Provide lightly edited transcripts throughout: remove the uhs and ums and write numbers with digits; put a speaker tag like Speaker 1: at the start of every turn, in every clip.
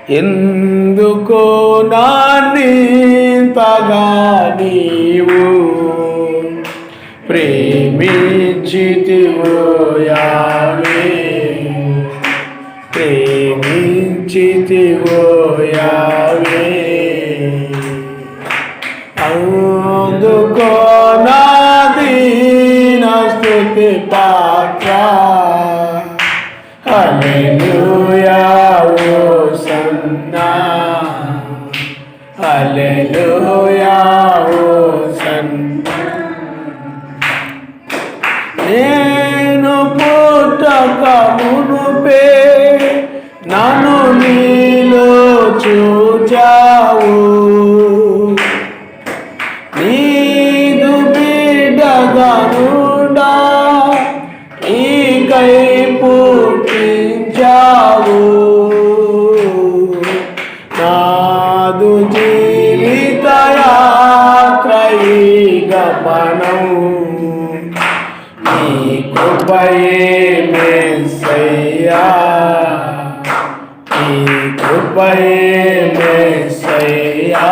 Speaker 1: ఎందుకో నాన్నింతగా నీవు ప్రేమించితివో యావే, ప్రేమించితివో యావే. అందుకో నా దీన స్తుతి పాత్ర, హల్లెలూయా హోసన్నా, హల్లెలూయా హోసన్నా. నేను పుట్టక మునుపే నన్ను నీలో చూచావు, నీదు బిడ్డగా నుండా నీకై పుట్టించావు. నాదు జీవిత యాత్ర ఈ గమనం, నీ కృపయే మెస్సయ్యా, నీ కృపయే మెస్సయ్యా.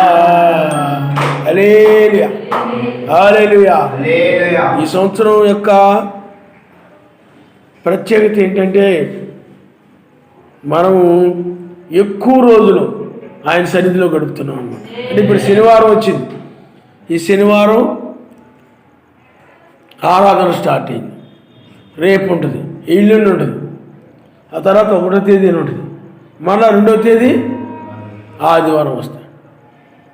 Speaker 1: హల్లెలూయా, హల్లెలూయా. ఈ సంవత్సరం యొక్క ప్రత్యేకత ఏంటంటే మనము ఎక్కువ రోజులు ఆయన సన్నిధిలో గడుపుతున్నాం అన్నమాట. అంటే ఇప్పుడు శనివారం వచ్చింది, ఈ శనివారం ఆరాధన స్టార్ట్ అయింది, రేపు ఉంటుంది, ఎల్లుండి ఉంటుంది, ఆ తర్వాత 1వ తేదీన ఉంటుంది, మళ్ళా 2వ తేదీ ఆదివారం వస్తాయి.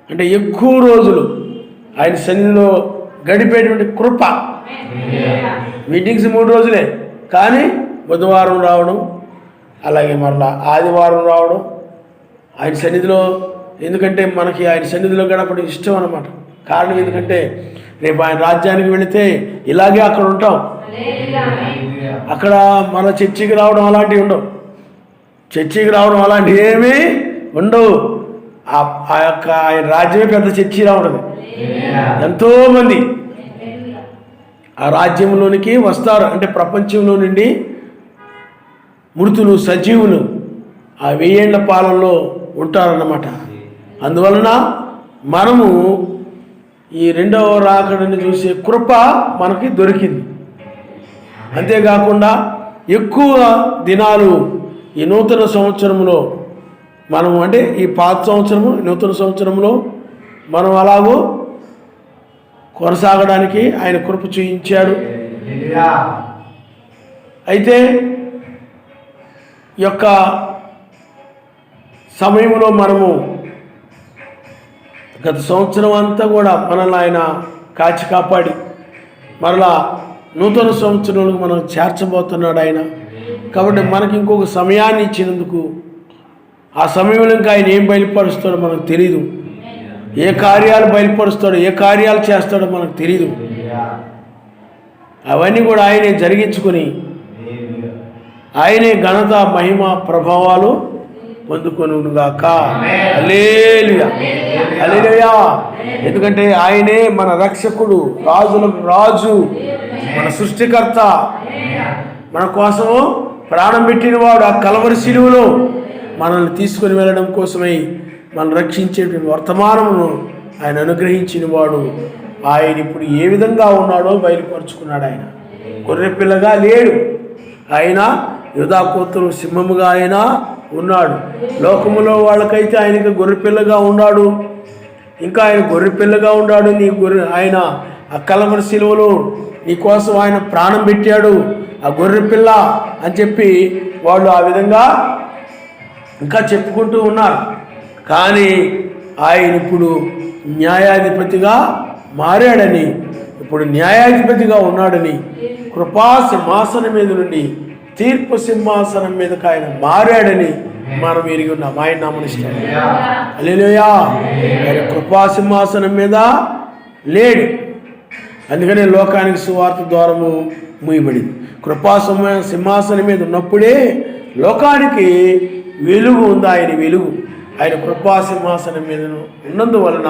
Speaker 1: అంటే ఎక్కువ రోజులు ఆయన సన్నిధిలో గడిపేటువంటి కృప. మీటింగ్స్ 3 రోజులే, కానీ బుధవారం రావడం, అలాగే మరలా ఆదివారం రావడం ఆయన సన్నిధిలో. ఎందుకంటే మనకి ఆయన సన్నిధిలో గడపడం ఇష్టం అన్నమాట. కారణం ఎందుకంటే రేపు ఆయన రాజ్యానికి వెళితే ఇలాగే అక్కడ ఉంటాం, అక్కడ మన చర్చికి రావడం అలాంటివి ఉండవు, చర్చికి రావడం అలాంటివి ఏమీ ఉండవు. ఆ యొక్క ఆయన రాజ్యమే పెద్ద చర్చిలా ఉంటుంది. ఎంతోమంది ఆ రాజ్యంలోనికి వస్తారు. అంటే ప్రపంచంలో నుండి మృతులు సజీవులు ఆ 1000 ఏళ్ల పాలనలో ఉంటారన్నమాట. అందువలన మనము ఈ 2వ రాకడని చూసే కృప మనకి దొరికింది. అంతేకాకుండా ఎక్కువ దినాలు ఈ నూతన సంవత్సరంలో మనము, అంటే ఈ పాత సంవత్సరము నూతన సంవత్సరంలో మనం అలాగూ కొనసాగడానికి ఆయన కృప చూయించాడు. అయితే ఈ యొక్క సమయంలో మనము గత సంవత్సరం అంతా కూడా మనల్ని ఆయన కాచి కాపాడి మరలా నూతన సంవత్సరంలో మనం చేర్చబోతున్నాడు ఆయన. కాబట్టి మనకి ఇంకొక సమయాన్ని ఇచ్చినందుకు, ఆ సమయంలో ఇంకా ఆయన ఏం బయలుపరుస్తాడో మనకు తెలీదు, ఏ కార్యాలు బయలుపరుస్తాడో, ఏ కార్యాలు చేస్తాడో మనకు తెలీదు. అవన్నీ కూడా ఆయనే జరిగించుకొని ఆయనే ఘనత మహిమ ప్రభావాలు పొందుకొనుగాక. హల్లెలూయా, హల్లెలూయా. ఎందుకంటే ఆయనే మన రక్షకుడు, రాజులకు రాజు, మన సృష్టికర్త, మన కోసము ప్రాణం పెట్టినవాడు. ఆ కలవరి శిలువలో మనల్ని తీసుకొని వెళ్ళడం కోసమై మనం రక్షించేటువంటి వర్తమానమును ఆయన అనుగ్రహించిన వాడు. ఆయన ఇప్పుడు ఏ విధంగా ఉన్నాడో బయలుపరుచుకున్నాడు. ఆయన గొర్రెపిల్లగా లేడు, ఆయన యూదా గోత్రం సింహముగా ఆయన ఉన్నాడు. లోకములో వాళ్ళకైతే ఆయనకి గొర్రెపిల్లగా ఉన్నాడు. ఇంకా ఆయన గొర్రెపిల్లగా ఉన్నాడు. ఆయన ఆ కలవరి శిలువలో నీ కోసం ఆయన ప్రాణం పెట్టాడు, ఆ గొర్రెపిల్ల అని చెప్పి వాళ్ళు ఆ విధంగా ఇంకా చెప్పుకుంటూ ఉన్నారు. కానీ ఆయన ఇప్పుడు న్యాయాధిపతిగా మారాడని, ఇప్పుడు న్యాయాధిపతిగా ఉన్నాడని, కృపా సింహాసనం మీద నుండి తీర్పు సింహాసనం మీదకి ఆయన మారాడని మనం ఎరిగి ఉన్నాం. ఆయన నామనిస్తాం. హల్లెలూయా. ఆయన కృపా సింహాసనం మీద లేడు, అందుకనే లోకానికి సువార్త ద్వారము మూయబడింది. కృపా సింహాసనం మీద ఉన్నప్పుడే లోకానికి వెలుగు ఉంది. ఆయన వెలుగు ఆయన కృపా సింహాసనం మీద ఉన్నందువలన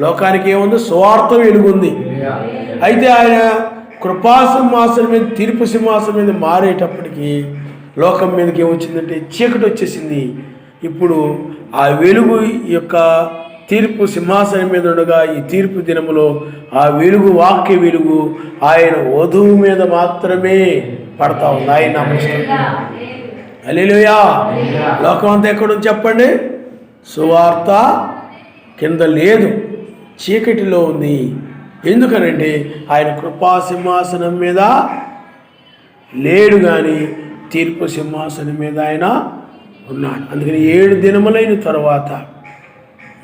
Speaker 1: లోకానికి ఏముంది? సువార్త వెలుగుంది. అయితే ఆయన కృపా సింహాసనం మీద, తీర్పు సింహాసనం మీద మారేటప్పటికి లోకం మీదకి ఏమొచ్చిందంటే చీకటి వచ్చేసింది. ఇప్పుడు ఆ వెలుగు యొక్క తీర్పు సింహాసనం మీద ఉండగా ఈ తీర్పు దినములో ఆ వెలుగు, వాక్య వెలుగు ఆయన వధువు మీద మాత్రమే పడతా ఉంది. ఆయన హల్లెలూయా. లోకం అంతా ఎక్కడుంది చెప్పండి? సువార్త కింద లేదు, చీకటిలో ఉంది. ఎందుకనంటే ఆయన కృపా సింహాసనం మీద లేడు, కానీ తీర్పు సింహాసనం మీద ఆయన ఉన్నాడు. అందుకని 7 దినములైన తర్వాత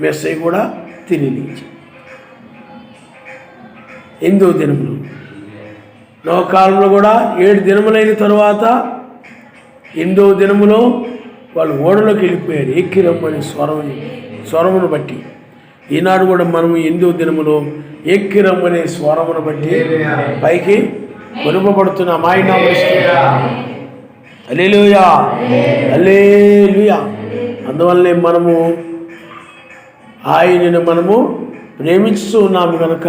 Speaker 1: మెస్సయ్య కూడా తిరిగి లేచి 8వ దినములు నవకాలంలో కూడా 7 దినములైన తర్వాత 8వ దినములో వాళ్ళు ఓడలోకి వెళ్ళిపోయారు. ఎక్కిరమ్మని స్వరమును బట్టి ఈనాడు కూడా మనము 8వ దినములో ఎక్కిరమ్మనే స్వరమును బట్టి పైకి కొనుపబడుతున్నాం. ఆయన హల్లెలూయా, హల్లెలూయా. అందువల్లనే మనము ఆయనను మనము ప్రేమిస్తూ ఉన్నాము కనుక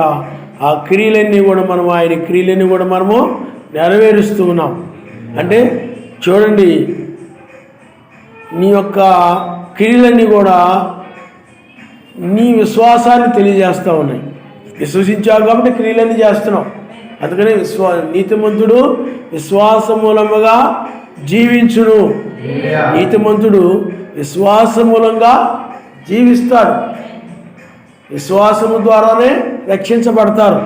Speaker 1: ఆ క్రియలన్నీ కూడా ఆయన క్రియలన్నీ కూడా మనము నెరవేరుస్తూ ఉన్నాం. అంటే చూడండి, నీ యొక్క క్రియలన్నీ కూడా నీ విశ్వాసాన్ని తెలియజేస్తూ ఉన్నాయి. విశ్వసించావు కాబట్టి క్రియలన్నీ చేస్తున్నావు. అందుకనే నీతిమంతుడు విశ్వాస మూలముగా జీవించును. నీతిమంతుడు విశ్వాస మూలంగా జీవిస్తాడు. విశ్వాసము ద్వారానే రక్షించబడతారు.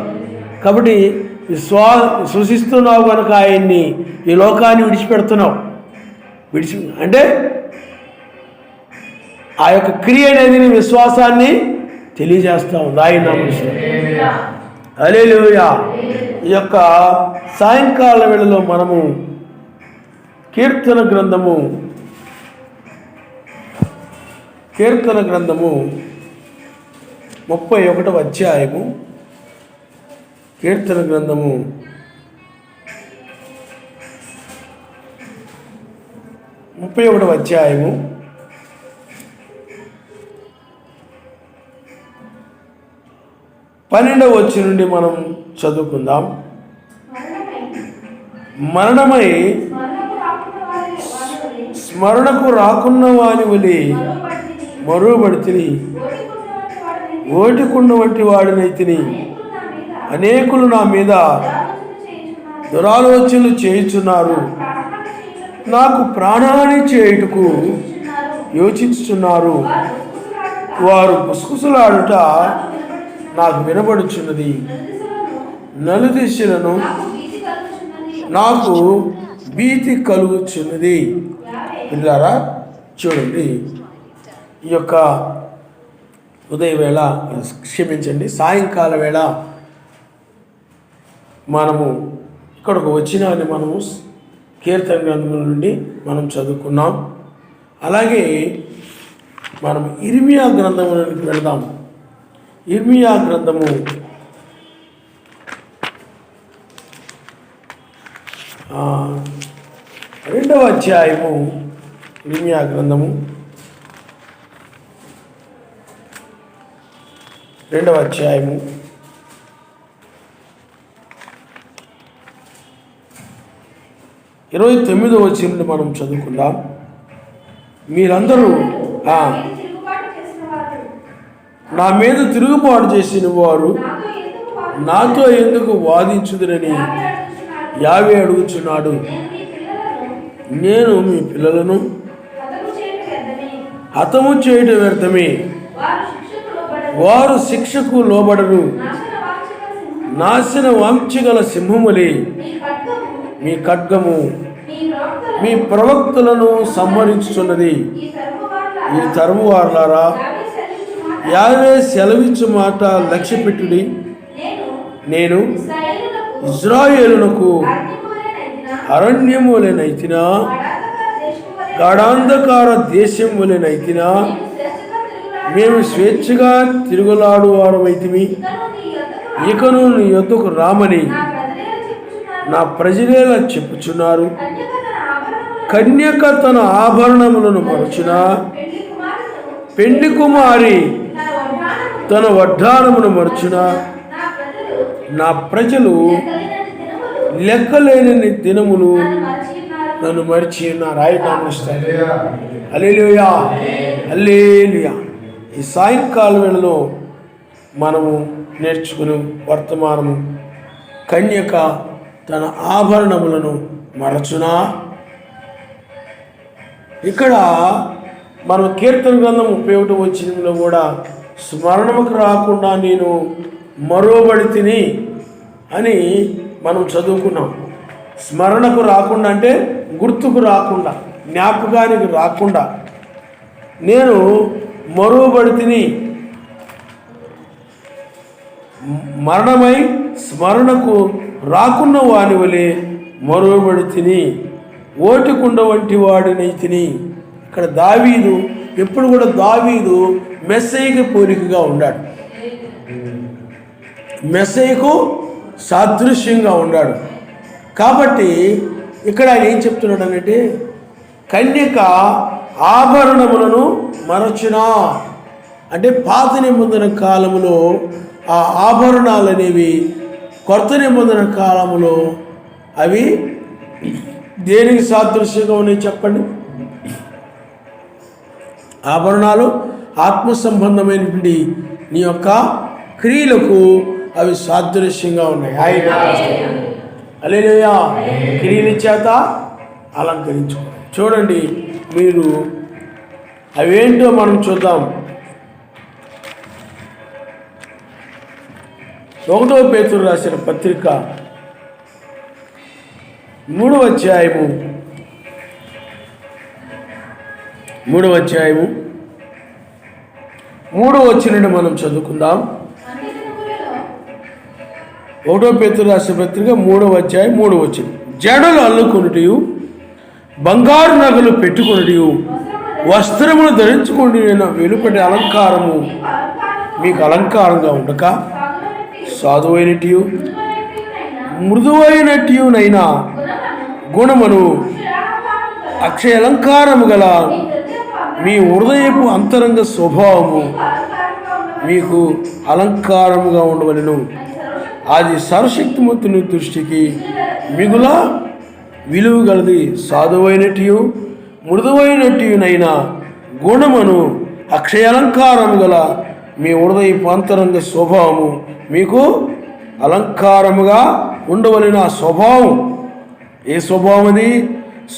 Speaker 1: కాబట్టి విశ్వసిస్తున్నావు కనుక ఆయన్ని, ఈ లోకాన్ని విడిచిపెడుతున్నావు. అంటే ఆ యొక్క క్రియ అనేది నీ విశ్వాసాన్ని తెలియజేస్తా ఉంది. ఆయన హల్లెలూయా. ఈ యొక్క సాయంకాల వేళలో మనము కీర్తన గ్రంథము 31వ అధ్యాయము, కీర్తన గ్రంథము 31వ అధ్యాయము 12వ వచనం నుండి మనం చదువుకుందాం. మరణమై స్మరణకు రాకున్న వాని వలె మరువబడితిని, ఓటికుండ వంటి వాడినైతిని. అనేకులు నా మీద దురాలోచనలు చేయుచున్నారు, నాకు ప్రాణహాని చేయుటకు యోచించుచున్నారు. వారు గుసగుసలాడుట నాకు వినబడుచున్నది. నలుదిశలను నాకు భీతి కలుగుచున్నది. పిల్లారా చూడండి, ఈ యొక్క ఉదయవేళ, క్షమించండి, సాయంకాల వేళ మనము ఇక్కడికి వచ్చినాన్ని మనము కీర్తన గ్రంథముల నుండి మనం చదువుకున్నాం. అలాగే మనం ఇర్మియా గ్రంథములోకి వెళదాం. ఇర్మియా గ్రంథము 2వ అధ్యాయము, ఇర్మియా గ్రంథము 2వ అధ్యాయము 29వ వచనం నుండి మనం చదువుకుందాం. మీరందరూ నా మీద తిరుగుబాటు చేసిన వారు నాతో ఎందుకు వాదించుదురని యావే అడుగుచున్నాడు. నేను మీ పిల్లలను హతము చేయటం వ్యర్థమే, వారు శిక్షకు లోబడరు. నాశన వాంఛగల సింహములే మీ ఖడ్గము మీ ప్రవక్తలను సంహరించుచున్నది. ఈ తరము వారులారా, యావే సెలవిచ్చు మాట లక్ష్య పెట్టుడి. నేను ఇజ్రాయేలునకు అరణ్యములనైతినా, గాఢాంధకార దేశములనైతినా, మేము స్వేచ్ఛగా తిరుగులాడు వారమైతిమి. ఇకను నీ యొద్దకు రామని నా ప్రజలేలా చెప్పుచున్నారు. కన్యక తన ఆభరణములను మరచిన, పెండ్లి కుమారి తన వడ్డానమును మరచిన, నా ప్రజలు లెక్కలేని దినములు నన్ను మరిచి ఉన్నారు. ఆయన నామముస్తాను. హల్లెలూయా, హల్లెలూయా. ఈ సాయంకాల వేళలో మనము నేర్చుకుని వర్తమానము, కన్యక తన ఆభరణములను మరచునా. ఇక్కడ మనం కీర్తన గ్రంథం 31 వచనంలో కూడా స్మరణముకు రాకుండా నేను మరోబడి తిని అని మనం చదువుకున్నాం. స్మరణకు రాకుండా అంటే గుర్తుకు రాకుండా, జ్ఞాపకానికి రాకుండా నేను మరోబడి తిని, మరణమై స్మరణకు రాకున్న వాని వలె మరోబడి తిని, ఓటికుండ వంటి వాడినై తిని. ఇక్కడ దావీదు ఎప్పుడు కూడా దావీదు మెస్సయ్యకు పోలికగా ఉన్నాడు, మెస్సయ్యకు సాదృశ్యంగా ఉన్నాడు. కాబట్టి ఇక్కడ ఆయన ఏం చెప్తున్నాడు అంటే, కన్యక ఆభరణములను మరచునా అంటే పాత నిబంధన కాలములో ఆ ఆభరణాలు అనేవి కొత్త నిబంధన కాలములో అవి దేనికి సాదృశ్యంగా ఉన్నాయి చెప్పండి? ఆభరణాలు ఆత్మ సంబంధమైనటువంటి నీ యొక్క క్రియలకు అవి సాదృశ్యంగా ఉన్నాయి. ఆయన హల్లెలూయా. క్రియల చేత అలంకరించుకో. చూడండి, మీరు అవేంటో మనం చూద్దాం. 1వ పేతురు రాసిన పత్రిక 3వ అధ్యాయము 3వ అధ్యాయము 3వ వచనం మనం చదువుకుందాం. 1వ పేతురు రాసిన పత్రిక 3వ అధ్యాయం 3వ వచనం. జడలు అల్లుకొనుటయు, బంగారు నగలు పెట్టుకొనుటయు, వస్త్రములు ధరించుకొని వెలుపటి అలంకారము మీకు అలంకారంగా ఉండక, సాధువైనట్టు మృదువైనట్టునైనా గుణమును అక్షయ అలంకారము గల మీ హృదయపు అంతరంగ స్వభావము మీకు అలంకారముగా ఉండవలెను. అది సర్వశక్తిమంతుని దృష్టికి మిగుల విలువ గలది. సాధువైనట్టు మృదువైనట్టునైనా గుణమును అక్షయ అలంకారము గల మీ హృదయపు అంతరంగ స్వభావము మీకు అలంకారముగా ఉండవలెను. ఆ స్వభావం ఏ స్వభావం? అది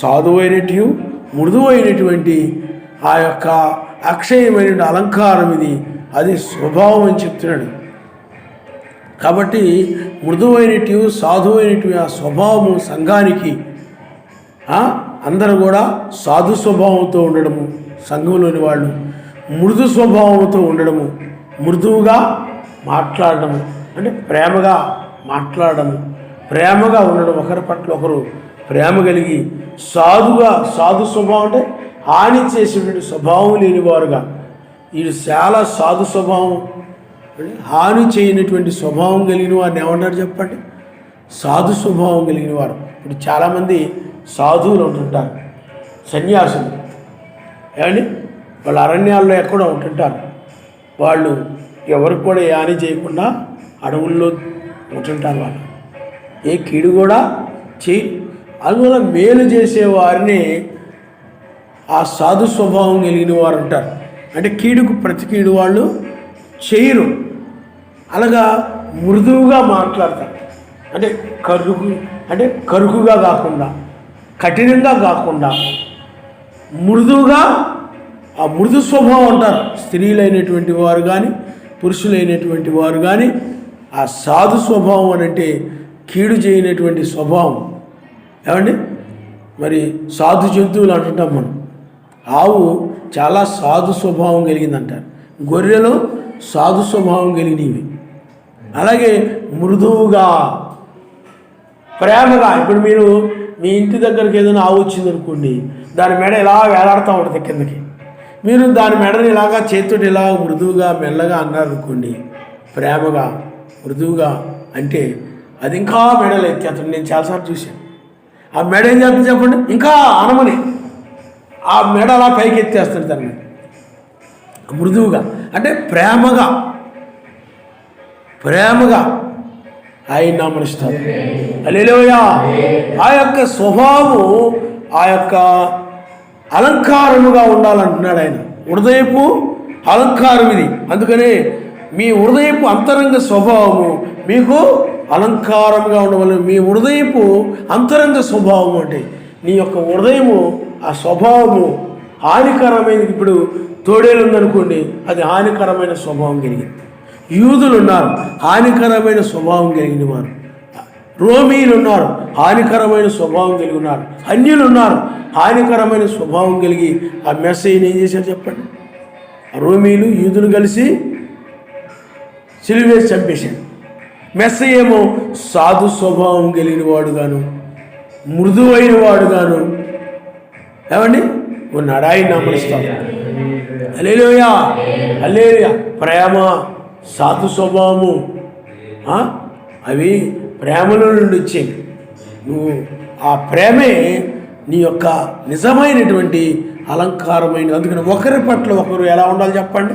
Speaker 1: సాధువైనట్టు మృదువైనటువంటి ఆ యొక్క అక్షయమైన అలంకారం ఇది, అది స్వభావం అని చెప్తున్నాడు. కాబట్టి మృదువైనట్టు సాధువైనట్టు ఆ స్వభావము సంఘానికి, అందరూ కూడా సాధు స్వభావంతో ఉండడము, సంఘంలోని వాళ్ళు మృదు స్వభావంతో ఉండడము, మృదువుగా మాట్లాడడము అంటే ప్రేమగా మాట్లాడడము, ప్రేమగా ఉండడం, ఒకరి పట్ల ఒకరు ప్రేమ కలిగి సాధు స్వభావం అంటే హాని చేసేటువంటి స్వభావం లేనివారుగా. వీడు చాలా సాధు స్వభావం, హాని చేయనటువంటి స్వభావం కలిగిన వారిని ఏమన్నారు చెప్పండి? సాధు స్వభావం కలిగిన వారు. ఇప్పుడు చాలామంది సాధువులు ఉంటుంటారు, సన్యాసులు ఏమండి, వాళ్ళు అరణ్యాల్లో ఎక్కడో ఉంటుంటారు. వాళ్ళు ఎవరికి కూడా హాని చేయకుండా అడవుల్లో ఉంటుంటారు. వాళ్ళు ఏ కీడు కూడా అందువల్ల మేలు చేసేవారిని ఆ సాధు స్వభావం కలిగిన వారు అంటారు. అంటే కీడుకు ప్రతి కీడు వాళ్ళు చేయరు. అలాగా మృదువుగా మాట్లాడతారు. అంటే కరుకుగా కాకుండా, కఠినంగా కాకుండా మృదువుగా, ఆ మృదు స్వభావం అంటారు. స్త్రీలైనటువంటి వారు కానీ పురుషులైనటువంటి వారు కానీ ఆ సాధు స్వభావం అని అంటే కీడు చేయనటువంటి స్వభావం. ఏమండి, మరి సాధు జంతువులు అంటుంటాం మనం. ఆవు చాలా సాధు స్వభావం కలిగిందంటారు, గొర్రెలు సాధు స్వభావం కలిగినవి. అలాగే మృదువుగా, ప్రేమగా. ఇప్పుడు మీరు మీ ఇంటి దగ్గరికి ఏదైనా ఆవు వచ్చింది అనుకోండి, దాని మెడ ఇలా వేలాడుతూ ఉంటుంది కిందకి. మీరు దాని మెడని ఇలాగా చేతుడు ఇలా మృదువుగా మెల్లగా అన్నారనుకోండి, ప్రేమగా మృదువుగా అంటే అది ఇంకా మెడలు ఎత్తేస్తాడు. నేను చాలాసార్లు చూశాను. ఆ మెడ ఏం చేస్తుంది చెప్పండి, ఇంకా అనమని ఆ మెడ అలా పైకి ఎత్తేస్తాడు దాన్ని మృదువుగా. అంటే ప్రేమగా ఆయన నామనిస్తారు. హల్లెలూయా. ఆ యొక్క స్వభావము ఆ యొక్క అలంకారముగా ఉండాలంటున్నాడు ఆయన. హృదయపు అలంకారం ఇది. అందుకనే మీ హృదయపు అంతరంగ స్వభావము మీకు అలంకారంగా ఉండవలెను. మీ హృదయపు అంతరంగ స్వభావం అంటే నీ యొక్క హృదయము ఆ స్వభావము హానికరమైనది. ఇప్పుడు తోడేలు ఉందనుకోండి, అది హానికరమైన స్వభావం కలిగింది. యూదులు ఉన్నారు, హానికరమైన స్వభావం కలిగిన వారు. రోమీలు ఉన్నారు, హానికరమైన స్వభావం కలిగి ఉన్నారు. అన్యులు ఉన్నారు, హానికరమైన స్వభావం కలిగి ఆ మెస్సయ్యని ఏం చేశారు చెప్పండి? రోమీలు యూదులు కలిసి సిలువేసి చంపేశారు. మెస్సయ్య ఏమో సాధు స్వభావం కలిగిన వాడుగాను, మృదువైన వాడుగాను ఏమండి ఉన్నాడు. ఆయన నమనిస్తాం. హల్లెలూయా. హల్లెలూయా. ప్రేమ, సాధు స్వభావము అవి ప్రేమలో నుండి వచ్చేవి. నువ్వు ఆ ప్రేమే నీ యొక్క నిజమైనటువంటి అలంకారమైన. అందుకని ఒకరి పట్ల ఒకరు ఎలా ఉండాలి చెప్పండి?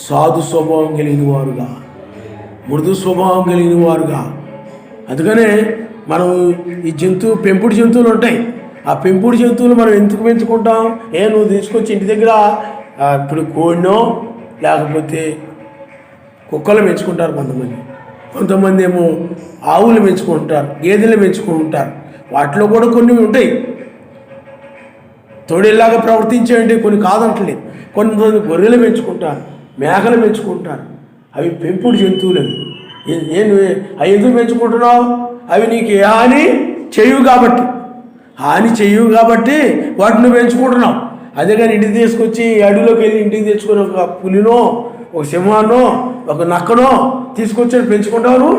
Speaker 1: సాధు స్వభావం కలిగిన వారుగా, మృదు స్వభావం కలిగిన వారుగా. అందుకనే మనం ఈ పెంపుడు జంతువులు ఉంటాయి. ఆ పెంపుడు జంతువులు మనం ఎందుకు పెంచుకుంటాం? నువ్వు తీసుకొచ్చి ఇంటి దగ్గర ఇప్పుడు కోడినో లేకపోతే కుక్కలు పెంచుకుంటారు కొంతమంది ఏమో ఆవులు పెంచుకుంటారు, గేదెలు పెంచుకుంటారు. వాటిలో కూడా కొన్ని ఉంటాయి తోడేలాగా ప్రవర్తించేయండి, కొన్ని కాదంటలేదు. కొంతమంది గొర్రెలు పెంచుకుంటారు, మేకలు పెంచుకుంటారు. అవి పెంపుడు జంతువులు. అవి ఎందుకు పెంచుకుంటున్నావు? అవి నీకు ఏ హాని చేయవు కాబట్టి వాటిని పెంచుకుంటున్నావు. అదే కానీ ఇంటికి తీసుకొచ్చి అడవిలోకి వెళ్ళి ఇంటికి తెచ్చుకొని ఒక పులినో ఒక సింహాన్నో ఒక నక్కనో తీసుకొచ్చి పెంచుకుంటావు.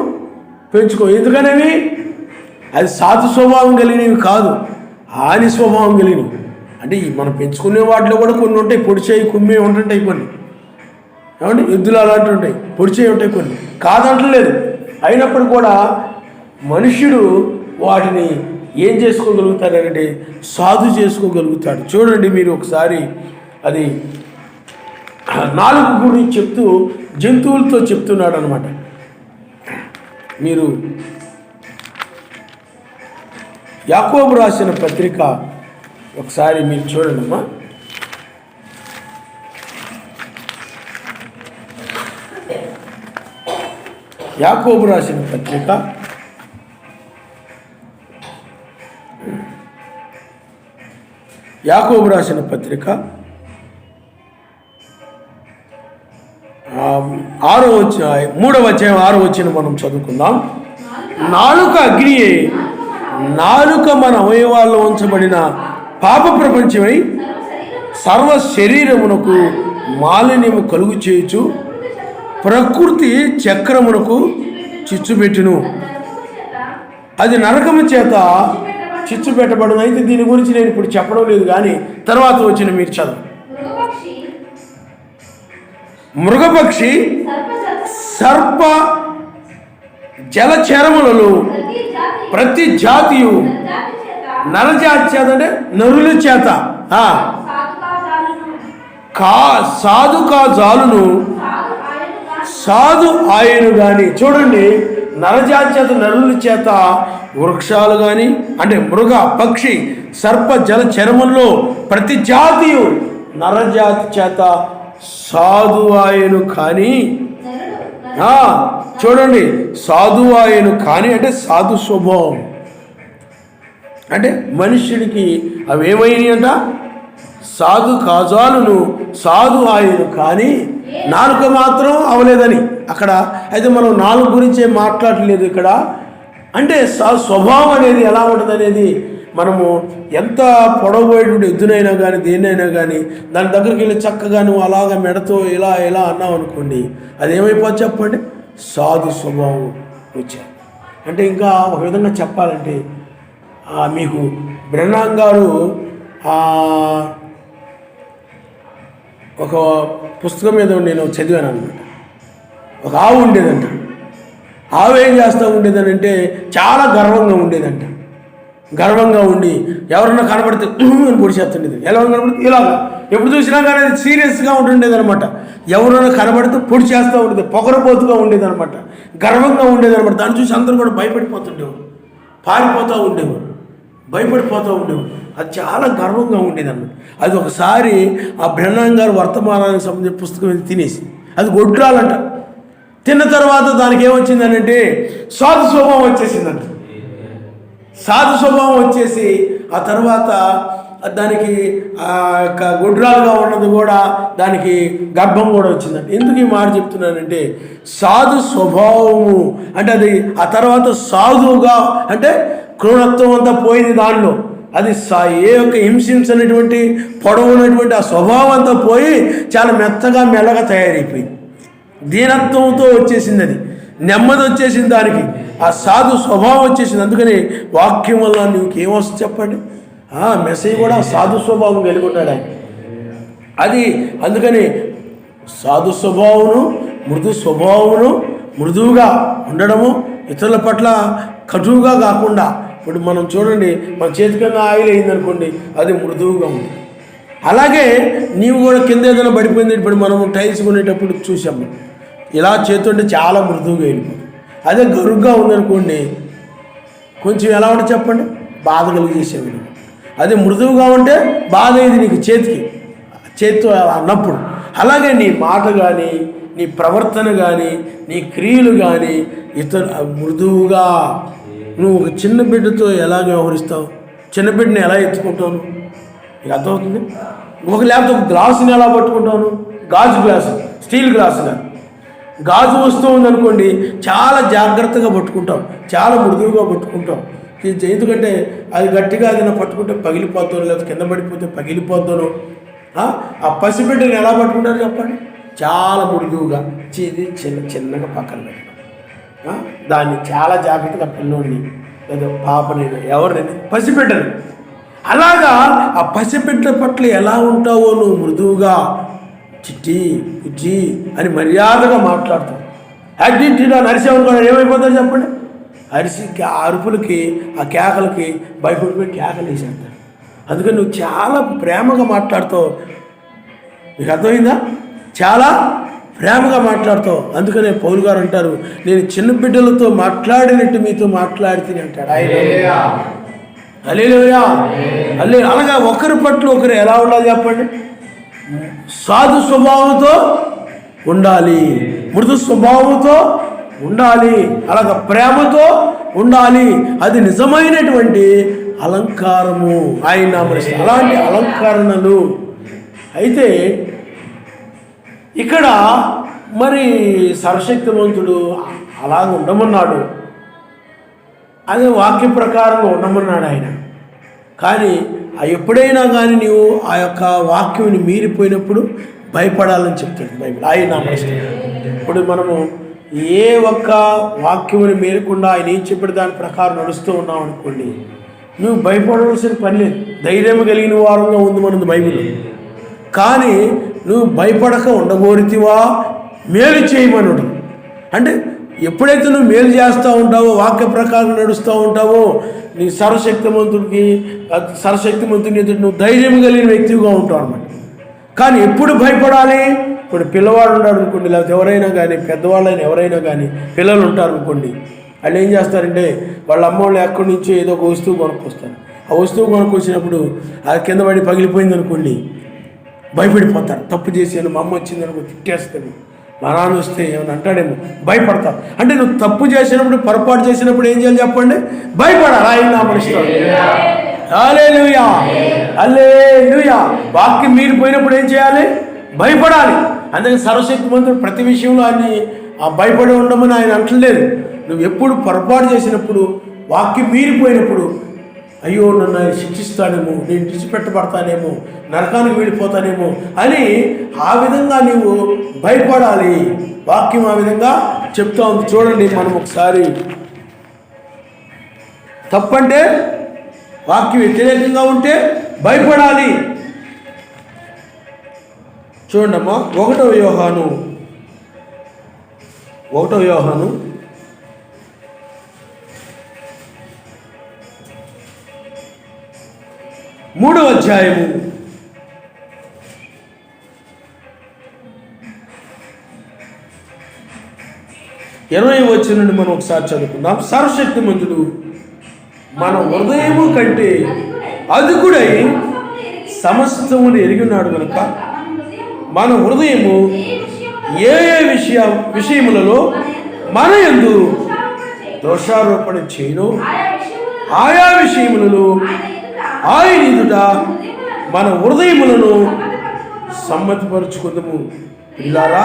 Speaker 1: పెంచుకో. ఎందుకనేవి అది సాధు స్వభావం కలిగినవి కాదు, హాని స్వభావం కలిగినవి. అంటే మనం పెంచుకునే వాటిలో కూడా కొన్ని ఉంటాయి, పొడిచేయి కుమ్మే ఉంటుంటాయి కొన్ని. ఏమంటే ఎద్దులు అలాంటివి ఉంటాయి, పొడిచేయి ఉంటాయి కొన్ని, కాదంటలేదు. అయినప్పుడు కూడా మనుష్యుడు వాటిని ఏం చేసుకోగలుగుతాడంటే సాధు చేసుకోగలుగుతాడు. చూడండి మీరు ఒకసారి అది నాలుగు గురించి చెప్తూ జంతువులతో చెప్తున్నాడు అనమాట. మీరు యాకోబు రాసిన పత్రిక ఒకసారి మీరు చూడండి అమ్మా. యాకోబు రాసిన పత్రిక యాకోబు రాసిన పత్రిక 3వ అధ్యాయం 6వ వచనం మనం చదువుకుందాం. నాలుక అగ్నియే, నాలుక మన అవయవాల్లో ఉంచబడిన పాప ప్రపంచమై సర్వ శరీరమునకు మాలిన్యము కలుగు చేయుచు ప్రకృతి చక్రమునకు చిచ్చుపెట్టును. అది నరకము చేత చిచ్చు పెట్టబడదు. అయితే దీని గురించి నేను ఇప్పుడు చెప్పడం లేదు, కానీ తర్వాత వచ్చిన మీరు చదువు. మృగపక్షి, సర్ప, జలచరములలో ప్రతి జాతియు నరజాతి చేత అంటే నరుల చేత సాధు కాజాలును సాధు ఆయను కానీ. చూడండి, నరజాతి చేత నరుల చేత వృక్షాలు కానీ అంటే మృగ, పక్షి, సర్ప, జలచరముల్లో ప్రతి జాతియు నరజాతి చేత సాధు ఆయను కానీ. చూడండి, సాధు ఆయను కానీ అంటే సాధు స్వభావం. అంటే మనుష్యుడికి అవేమైనాయి అంట? సాధు కాజాలను సాధు ఆయను కానీ నాలుక మాత్రం అవలేదని అక్కడ. అయితే మనం నాలుగు గురించే మాట్లాడలేదు ఇక్కడ. అంటే స్వభావం అనేది ఎలా ఉంటుంది అనేది మనము ఎంత పొడవబోయేటువంటి ఎద్దునైనా కానీ దేన్నైనా కానీ దాని దగ్గరికి వెళ్ళి చక్కగా నువ్వు అలాగ మెడతో ఇలా ఇలా అన్నావు అనుకోండి, అది ఏమైపోతుంది చెప్పండి? సాధు స్వభావం వచ్చాయి. అంటే ఇంకా ఒక విధంగా చెప్పాలంటే మీకు బ్రెన్నాం గారు ఒక పుస్తకం మీద నేను చదివాను అనమాట. ఒక ఆవు ఉండేదంట. ఆవు ఏం చేస్తూ ఉండేదని అంటే చాలా గర్వంగా ఉండేదంట. గర్వంగా ఉండి ఎవరన్నా కనబడితే అని పొడి చేస్తుండేది. ఎలా కనబడితే ఇలాగా ఎప్పుడు చూసినా కానీ అది సీరియస్గా ఉంటుండేది అనమాట. ఎవరైనా కనబడితే పొడి చేస్తూ ఉండేది, పొగరబోతుగా ఉండేది అనమాట, గర్వంగా ఉండేది అనమాట. దాన్ని చూసి అందరూ కూడా భయపడిపోతుండేవారు, పారిపోతూ ఉండేవారు, భయపడిపోతూ ఉండేవారు. అది చాలా గర్వంగా ఉండేది అనమాట. అది ఒకసారి ఆ బ్రహ్మం గారు వర్తమానానికి సంబంధించిన పుస్తకం తినేసి, అది గొడ్రాలంట. తిన్న తర్వాత దానికి ఏమొచ్చిందని అంటే సాధు స్వభావం వచ్చేసిందంట. సాధు స్వభావం వచ్చేసి ఆ తర్వాత దానికి గొడ్రాలుగా ఉన్నది కూడా దానికి గర్భం కూడా వచ్చిందంట. ఎందుకు ఈ మాట చెప్తున్నానంటే సాధు స్వభావము అంటే అది ఆ తర్వాత సాధువుగా అంటే క్రూరత్వం అంతా పోయింది దానిలో. అది ఏ యొక్క హింసించినటువంటి పొడవునటువంటి ఆ స్వభావం అంతా పోయి చాలా మెల్లగా తయారైపోయింది. దీనత్వంతో వచ్చేసింది, అది నెమ్మది వచ్చేసింది దానికి, ఆ సాధు స్వభావం వచ్చేసింది. అందుకని వాక్యం వల్ల నీకు ఏమొస్తుంది చెప్పండి, మెసేజ్ కూడా సాధు స్వభావం కలిగి ఉన్నాడు ఆయన. అది అందుకని సాధు స్వభావమును మృదు స్వభావమును, మృదువుగా ఉండడము, ఇతరుల పట్ల కటువుగా కాకుండా. ఇప్పుడు మనం చూడండి, మన చేతికన్నా ఆయిల్ అయిందనుకోండి, అది మృదువుగా ఉంది. అలాగే నీవు కూడా కింద ఏదైనా పడిపోయింది. ఇప్పుడు మనం టైల్స్ కొనేటప్పుడు చూసాము, ఇలా చేతుంటే చాలా మృదువుగా వెళ్ళిపోతుంది. అదే గరుగ్గా ఉందనుకోండి, కొంచెం ఎలా ఉంటుంది చెప్పండి, బాధ కలిగేసేవి. అదే మృదువుగా ఉంటే బాధ అయింది నీకు చేతితో అన్నప్పుడు. అలాగే నీ మాట కానీ, నీ ప్రవర్తన కానీ, నీ క్రియలు కానీ మృదువుగా. నువ్వు ఒక చిన్న బిడ్డతో ఎలా వ్యవహరిస్తావు, చిన్న బిడ్డని ఎలా ఎత్తుకుంటావు, నీకు అర్థమవుతుంది. లేకపోతే ఒక గ్లాసుని ఎలా పట్టుకుంటాను, గాజు గ్లాసు, స్టీల్ గ్లాసు కానీ గాజు వస్తువు ఉందనుకోండి, చాలా జాగ్రత్తగా పట్టుకుంటాం, చాలా మృదువుగా పట్టుకుంటాం. ఎందుకంటే అది గట్టిగా అది పట్టుకుంటే పగిలిపోతాను, లేకపోతే కింద పడిపోతే పగిలిపోతాను. ఆ పసిబిడ్డని ఎలా పట్టుకుంటారు చెప్పండి, చాలా మృదువుగా చిన్నగా పక్కన పెట్టడం. దాన్ని చాలా జాగ్రత్తగా పిల్లోడిని లేదా పాపని ఎవరిని పసిబిడ్డని అలాగా ఆ పసిబిడ్డ పట్ల ఎలా ఉంటావో నువ్వు మృదువుగా చిట్టి కుజ్జి అని మర్యాదగా మాట్లాడతావు. యాక్టివిటీలో నరిసేవని కూడా ఏమైపోతారు చెప్పండి, అరిసి ఆ అరుపులకి ఆ కేకలకి భయపడిపోయి కేకలు వేసేస్తాడు. అందుకని నువ్వు చాలా ప్రేమగా మాట్లాడుతావు. మీకు అర్థమైందా, చాలా ప్రేమగా మాట్లాడతావు. అందుకనే పౌలు గారు అంటారు, నేను చిన్న బిడ్డలతో మాట్లాడినట్టు మీతో మాట్లాడితే అంటాడు ఆయన. హల్లెలూయా. అలాగా ఒకరి పట్ల ఒకరు ఎలా ఉండాలి చెప్పండి, సాధు స్వభావంతో ఉండాలి, మృదు స్వభావంతో ఉండాలి, అలాగ ప్రేమతో ఉండాలి. అది నిజమైనటువంటి అలంకారము. ఆయన అలాంటి అలంకరణలు. అయితే ఇక్కడ మరి సర్వశక్తివంతుడు అలాగ ఉండమన్నాడు, అదే వాక్య ప్రకారంగా ఉండమన్నాడు ఆయన. కానీ ఎప్పుడైనా కానీ నీవు ఆ యొక్క వాక్యం మీరిపోయినప్పుడు భయపడాలని చెప్తాడు బైబిల్. ఆయన ఇప్పుడు మనము ఏ ఒక్క వాక్యముని మేరకుండా ఆయన ఏం చెప్పాడు దాని ప్రకారం నడుస్తూ ఉన్నావు అనుకోండి, నువ్వు భయపడవలసిన పని లేదు. ధైర్యం కలిగిన వారంగా ఉంది మనది బైబిల్. కానీ నువ్వు భయపడక ఉండగోరితివా, మేలు చేయమనుడు. అంటే ఎప్పుడైతే నువ్వు మేలు చేస్తూ ఉంటావో, వాక్య ప్రకారం నడుస్తూ ఉంటావో, నీ సర్వశక్తిమంతుని ఎదుటి నువ్వు ధైర్యం కలిగిన వ్యక్తిగా ఉంటావు అన్నమాట. కానీ ఎప్పుడు భయపడాలి, ఇప్పుడు పిల్లవాడు ఉన్నాడు అనుకోండి, లేకపోతే ఎవరైనా కానీ పెద్దవాళ్ళైనా ఎవరైనా కానీ పిల్లలు ఉంటారు అనుకోండి, వాళ్ళు ఏం చేస్తారంటే వాళ్ళ అమ్మ వాళ్ళు ఎక్కడి నుంచో ఏదో ఒక వస్తువు కొనుక్కొస్తారు. ఆ వస్తువు కొనుక్కొచ్చినప్పుడు అది కింద పడి పగిలిపోయింది అనుకోండి, భయపడిపోతారు. తప్పు చేసాను, మా అమ్మ వచ్చిందనుకో తిట్టేస్తుంది, మా నాన్న వస్తే ఏమైనా అంటాడేమో, భయపడతారు. అంటే నువ్వు తప్పు చేసినప్పుడు, పొరపాటు చేసినప్పుడు ఏం చేయాలి చెప్పండి, భయపడాలి. ఆయన నామనిస్తాడు. హల్లెలూయా, హల్లెలూయా. వాక్యం మీరిపోయినప్పుడు ఏం చేయాలి, భయపడాలి. అందుకని సర్వశక్తిమంతుడు ప్రతి విషయంలో ఆయన భయపడి ఉండమని ఆయన అంటలేదు. నువ్వు ఎప్పుడు పొరపాటు చేసినప్పుడు, వాక్యం మీరిపోయినప్పుడు, అయ్యో నన్ను ఆయన శిక్షిస్తాడేమో, నేను విడిచిపెట్టబడతానేమో, నరకానికి వెళ్ళిపోతానేమో అని ఆ విధంగా నీవు భయపడాలి. వాక్యం ఆ విధంగా చెప్తా ఉంది. చూడండి, మనం ఒకసారి తప్పంటే వాక్యం వ్యతిరేకంగా ఉంటే భయపడాలి. చూడండి అమ్మా, 1వ యోహాను 3వ అధ్యాయము 20వ వచనం నుండి మనం ఒకసారి చదువుకుందాం. సర్వశక్తిమంతుడు మన హృదయము కంటే అధికుడై సమస్తమును ఎరిగినాడు కనుక మన హృదయము ఏ ఏ విషయములలో మన యందు దోషారోపణ చేయను ఆయా విషయములలో ఆయన ఎదుట మన హృదయములను సమ్మతిపరుచుకుందాము. పిల్లారా,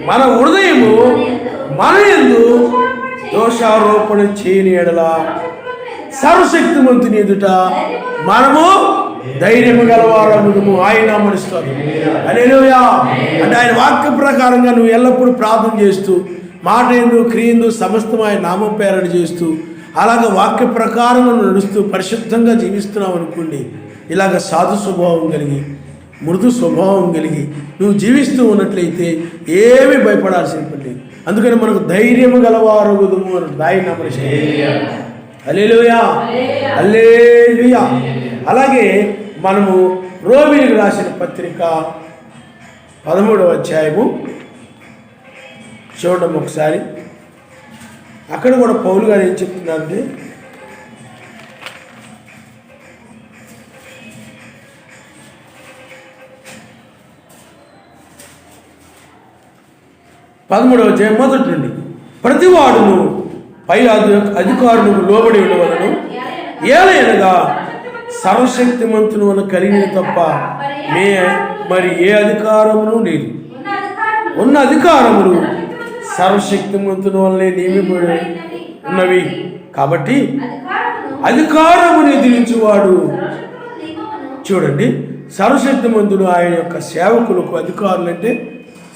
Speaker 1: మన హృదయము మన యందు దోషారోపణ చేయని ఎడల సర్వశక్తిమంతుని ఎదుట మనము ధైర్యము గలవారమును ఆయన నామమునిస్తాడు. హల్లెలూయా. అంటే ఆయన వాక్య ప్రకారంగా నువ్వు ఎల్లప్పుడూ ప్రార్థన చేస్తూ మాట ఎందు క్రియందు సమస్తం ఆయన నామం పేరణ చేస్తూ అలాగ వాక్య ప్రకారంగా నడుస్తూ పరిశుద్ధంగా జీవిస్తున్నావు అనుకోండి. ఇలాగ సాధు స్వభావం కలిగి మృదు స్వభావం కలిగి నువ్వు జీవిస్తూ ఉన్నట్లయితే ఏమీ భయపడాల్సిన పని లేదు. అందుకని మనకు ధైర్యము గలవారగుదుము అని ఆయన నామమునిస్తాడు. హల్లెలూయా, హల్లెలూయా. అలాగే మనము రోమీయులకు రాసిన పత్రిక 13వ అధ్యాయము చూడడం ఒకసారి. అక్కడ కూడా పౌలు గారు ఏం చెప్తున్నారంటే, మొదటి నుండి ప్రతివాడును పై అధికారులకు లోబడి ఉండవలను ఏలయనగా సర్వశక్తిమంతుని వల్ల కలిగిన తప్ప మరి ఏ అధికారమును లేదు. ఉన్న అధికారములు సర్వశక్తిమంతుని వల్లనే నియమింపబడి ఉన్నవి. కాబట్టి అధికారమును ఎదిరించువాడు, చూడండి, సర్వశక్తిమంతుడు ఆయన యొక్క సేవకులకు, అధికారులు అంటే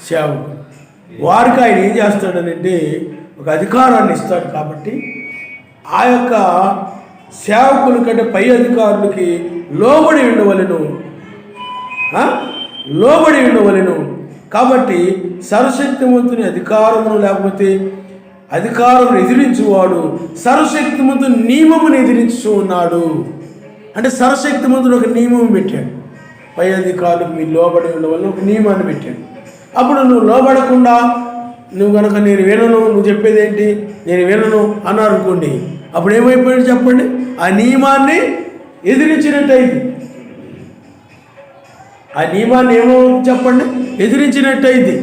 Speaker 1: సేవకులు, వారికి ఆయన ఏం చేస్తాడనంటే ఒక అధికారాన్ని ఇస్తాడు. కాబట్టి ఆ యొక్క సేవకుల కంటే పై అధికారులకి లోబడి ఉండవలెను. కాబట్టి సర్వశక్తిమంతుని అధికారమును లేకపోతే అధికారమును ఎదిరించువాడు సర్వశక్తిమంతుని నియమమును ఎదిరించు ఉన్నాడు. అంటే సర్వశక్తిమంతుడు ఒక నియమం పెట్టాడు. పై అధికారులకు మీరు లోబడి ఉండవలన ఒక నియమాన్ని పెట్టాడు. అప్పుడు నువ్వు లోబడకుండా నువ్వు కనుక నేను వినను, నువ్వు చెప్పేది ఏంటి, నేను వినను అన్నారు అనుకోండి, అప్పుడు ఏమైపోయాడు చెప్పండి, ఆ నియమాన్ని ఎదిరించినట్టయింది. ఆ నియమాన్ని ఏమో చెప్పండి, ఎదిరించినట్టయింది.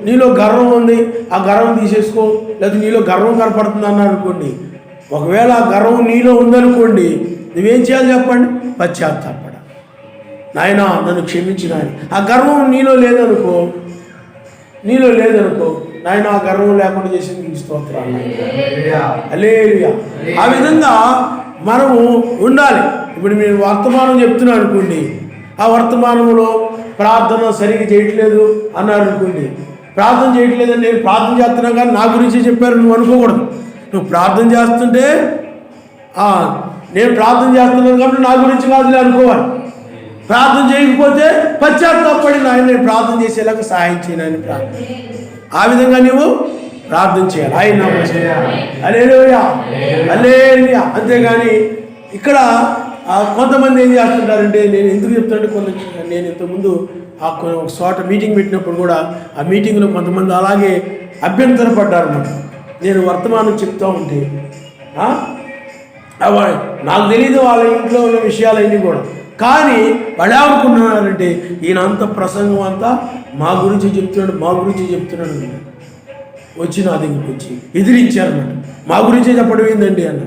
Speaker 1: నీలో గర్వం ఉంది, ఆ గర్వం తీసేసుకో, లేదా నీలో గర్వం కనపడుతుంది అన్నారు అనుకోండి. ఒకవేళ ఆ గర్వం నీలో ఉందనుకోండి, నువ్వేం చేయాలి చెప్పండి, పశ్చాత్తాపడ, నాయనా నన్ను క్షమించి నాయన. ఆ గర్వం నీలో లేదనుకో, నాయన ఆ గర్వం లేకుండా చేసింది నీకు స్తోత్రాలు. హల్లెలూయా. ఆ విధంగా మనము ఉండాలి. ఇప్పుడు నేను వర్తమానం చెప్తున్నాను అనుకోండి, ఆ వర్తమానంలో ప్రార్థన సరిగ్గా చేయట్లేదు అన్నారు అనుకోండి, ప్రార్థన చేయట్లేదని నేను ప్రార్థన చేస్తున్నాను కానీ నా గురించి చెప్పారు నువ్వు అనుకోకూడదు. నువ్వు ప్రార్థన చేస్తుంటే నేను ప్రార్థన చేస్తున్నాను కాబట్టి నా గురించి కాదులే అనుకోవాలి. ప్రార్థన చేయకపోతే పశ్చాత్తాపడి నాయన నేను ప్రార్థన చేసేలాగా సహాయం చేయను ప్రార్థన, ఆ విధంగా నువ్వు ప్రార్థన చేయాలి. ఆయన హల్లెలూయా, హల్లెలూయా. అంతేగాని ఇక్కడ కొంతమంది ఏం చేస్తుంటారంటే, నేను ఎందుకు చెప్తానంటే నేను ఇంతకుముందు ఒక చోట మీటింగ్ పెట్టినప్పుడు కూడా ఆ మీటింగ్లో కొంతమంది అలాగే అభ్యంతరపడ్డారు అన్నమాట. నేను వర్తమానం చెప్తూ ఉంటే నాకు తెలియదు వాళ్ళ ఇంట్లో ఉన్న విషయాలన్నీ కూడా. కానీ వాళ్ళు ఏమనుకుంటున్నారంటే ఈయన అంత ప్రసంగం అంతా మా గురించి చెప్తున్నాడు వచ్చి నా దగ్గరికి వచ్చి ఎదిరించారన్నమాట. మా గురించే చెప్పడం ఏందండి అన్న.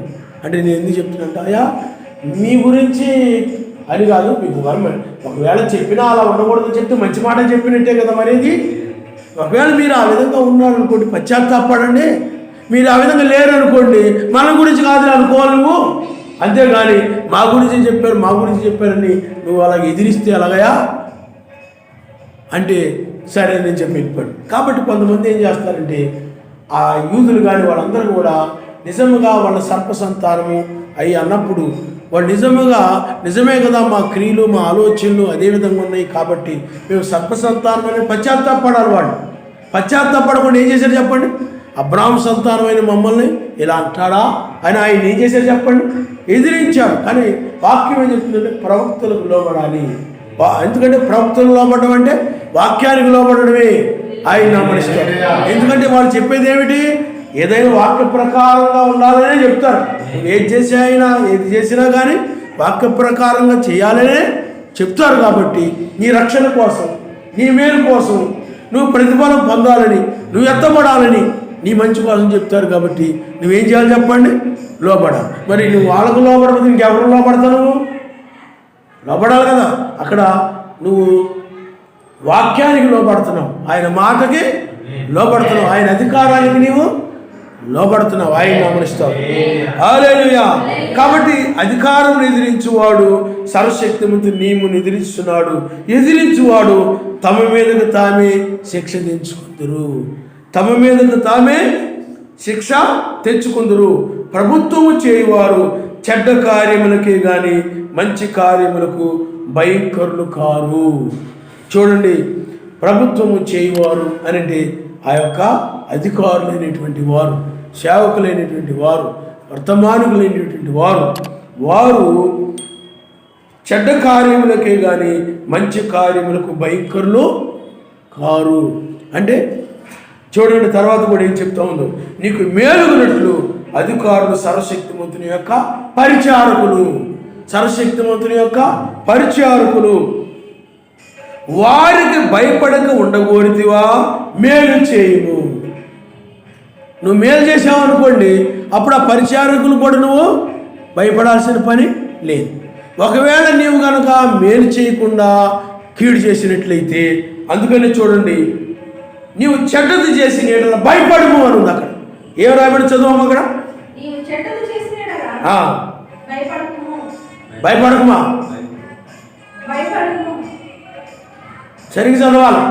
Speaker 1: అంటే నేను ఎందుకు చెప్తున్నానంటే, అయ్యా మీ గురించి అని కాదు, మీకు ఒకవేళ చెప్పినా అలా ఉండకూడదని చెప్తే మంచి మాట చెప్పినట్టే కదా మరేది. ఒకవేళ మీరు ఆ విధంగా ఉన్నారనుకోండి, పశ్చాత్తాపడండి. మీరు ఆ విధంగా లేరు అనుకోండి, మన గురించి కాదు అనుకోవాలి నువ్వు. అంతేగాని మా గురించి చెప్పారని నువ్వు అలాగే ఎదిరిస్తే అలాగయా అంటే సరే నేను చెప్పి వెళ్ళిపోయాడు. కాబట్టి కొంతమంది ఏం చేస్తారంటే, ఆ యూదులు కానీ వాళ్ళందరూ కూడా నిజముగా వాళ్ళ సర్ప సంతానము అవి అన్నప్పుడు వాళ్ళు నిజమే కదా, మా క్రియలు మా ఆలోచనలు అదే విధంగా ఉన్నాయి కాబట్టి మేము సర్ప సంతానం అని పశ్చాత్తాపడాలి. వాళ్ళు పశ్చాత్తాపడకుండా ఏం చేశారు చెప్పండి, అబ్రాహాము సంతానమైన మమ్మల్ని ఇలా అంటాడా అని ఆయన ఏం చేశారు చెప్పండి, ఎదిరించారు. కానీ వాక్యం ఏం చెప్తుందంటే ప్రవక్తలకు లోబడాలి. ఎందుకంటే ప్రవక్తలకు లోబడడం అంటే వాక్యానికి లోబడడమే. ఆయన నామనిస్తారు. ఎందుకంటే వాళ్ళు చెప్పేది ఏమిటి? ఏదైనా వాక్య ప్రకారంగా ఉండాలనే చెప్తారు. ఏది చేసినా కానీ వాక్య ప్రకారంగా చేయాలనే చెప్తారు. కాబట్టి నీ రక్షణ కోసం, నీ మేలు కోసం, నువ్వు ప్రతిఫలం పొందాలని, నువ్వు ఎత్తబడాలని, నీ మంచి కోసం చెప్తారు. కాబట్టి నువ్వేం చేయాలి చెప్పండి? లోబడాలి. మరి నువ్వు వాళ్ళకు లోబడకపోతే ఇంకెవరు లోబడతావు? లోబడాలి కదా. అక్కడ నువ్వు వాక్యానికి లోబడుతున్నావు, ఆయన మాటకి లోబడుతున్నావు, ఆయన అధికారానికి నీవు లోబడుతున్నావు, ఆయన గమనిస్తావు. హల్లెలూయా. కాబట్టి అధికారం ఎదిరించువాడు సర్వశక్తిమంతుడు నీవును ఎదిరిస్తున్నాడు. ఎదిరించువాడు తమ మీదకు తామే శిక్ష తెచ్చుకుందరు. తమ మీదకు తామే శిక్ష తెచ్చుకుందరు. ప్రభుత్వము చేయువారు చెడ్డ కార్యములకే గాని మంచి కార్యములకు భయంకరులు కారు. చూడండి, ప్రభుత్వము చేయువారు అనంటే ఆ యొక్క అధికారులైనటువంటి వారు, సేవకులైనటువంటి వారు, వర్తమానుకులైనటువంటి వారు చెడ్డ కార్యములకే కానీ మంచి కార్యములకు భయంకరులు కారు. అంటే చూడండి, తర్వాత కూడా ఏం చెప్తా ఉందో, నీకు మేలుగునట్లు అధికారులు సర్వశక్తిమంతుని యొక్క పరిచారకులు, సర్వశక్తిమంతుని యొక్క పరిచారకులు, వారికి భయపడక ఉండకూడదువా? మేలు చేయము. నువ్వు మేలు చేసావు అనుకోండి, అప్పుడు ఆ పరిచారకులు కూడా నువ్వు భయపడాల్సిన పని లేదు. ఒకవేళ నీవు కనుక మేలు చేయకుండా కీడు చేసినట్లయితే, అందుకని చూడండి, నీవు చెడ్డది చేసి నీడల భయపడము అని ఉంది అక్కడ. ఏం రాబడి చదువు అక్కడ? భయపడకుమా, సరిగ్గా చదవాలి.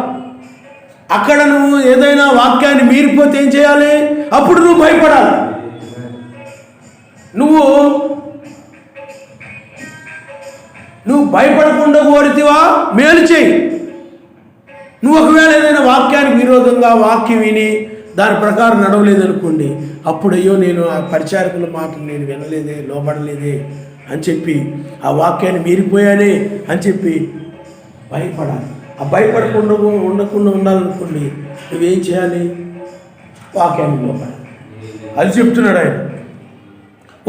Speaker 1: అక్కడ నువ్వు ఏదైనా వాక్యాన్ని మీరిపోతే ఏం చేయాలి? అప్పుడు నువ్వు భయపడాలి. నువ్వు భయపడకుండా కోరితివా? మేలు చేయి. నువ్వు ఒకవేళ ఏదైనా వాక్యానికి విరోధంగా వాక్యం విని దాని ప్రకారం నడవలేదనుకోండి, అప్పుడు అయ్యో నేను ఆ పరిచారకుల మాటలు నేను వినలేదే, లోబడలేదే అని చెప్పి, ఆ వాక్యాన్ని మీరిపోయానే అని చెప్పి భయపడాలి. ఆ భయపడకుండా ఉండకుండా ఉండాలనుకోండి, నువ్వేం చేయాలి? వాక్యాన్ని లోపడాలి. అది చెప్తున్నాడు ఆయన.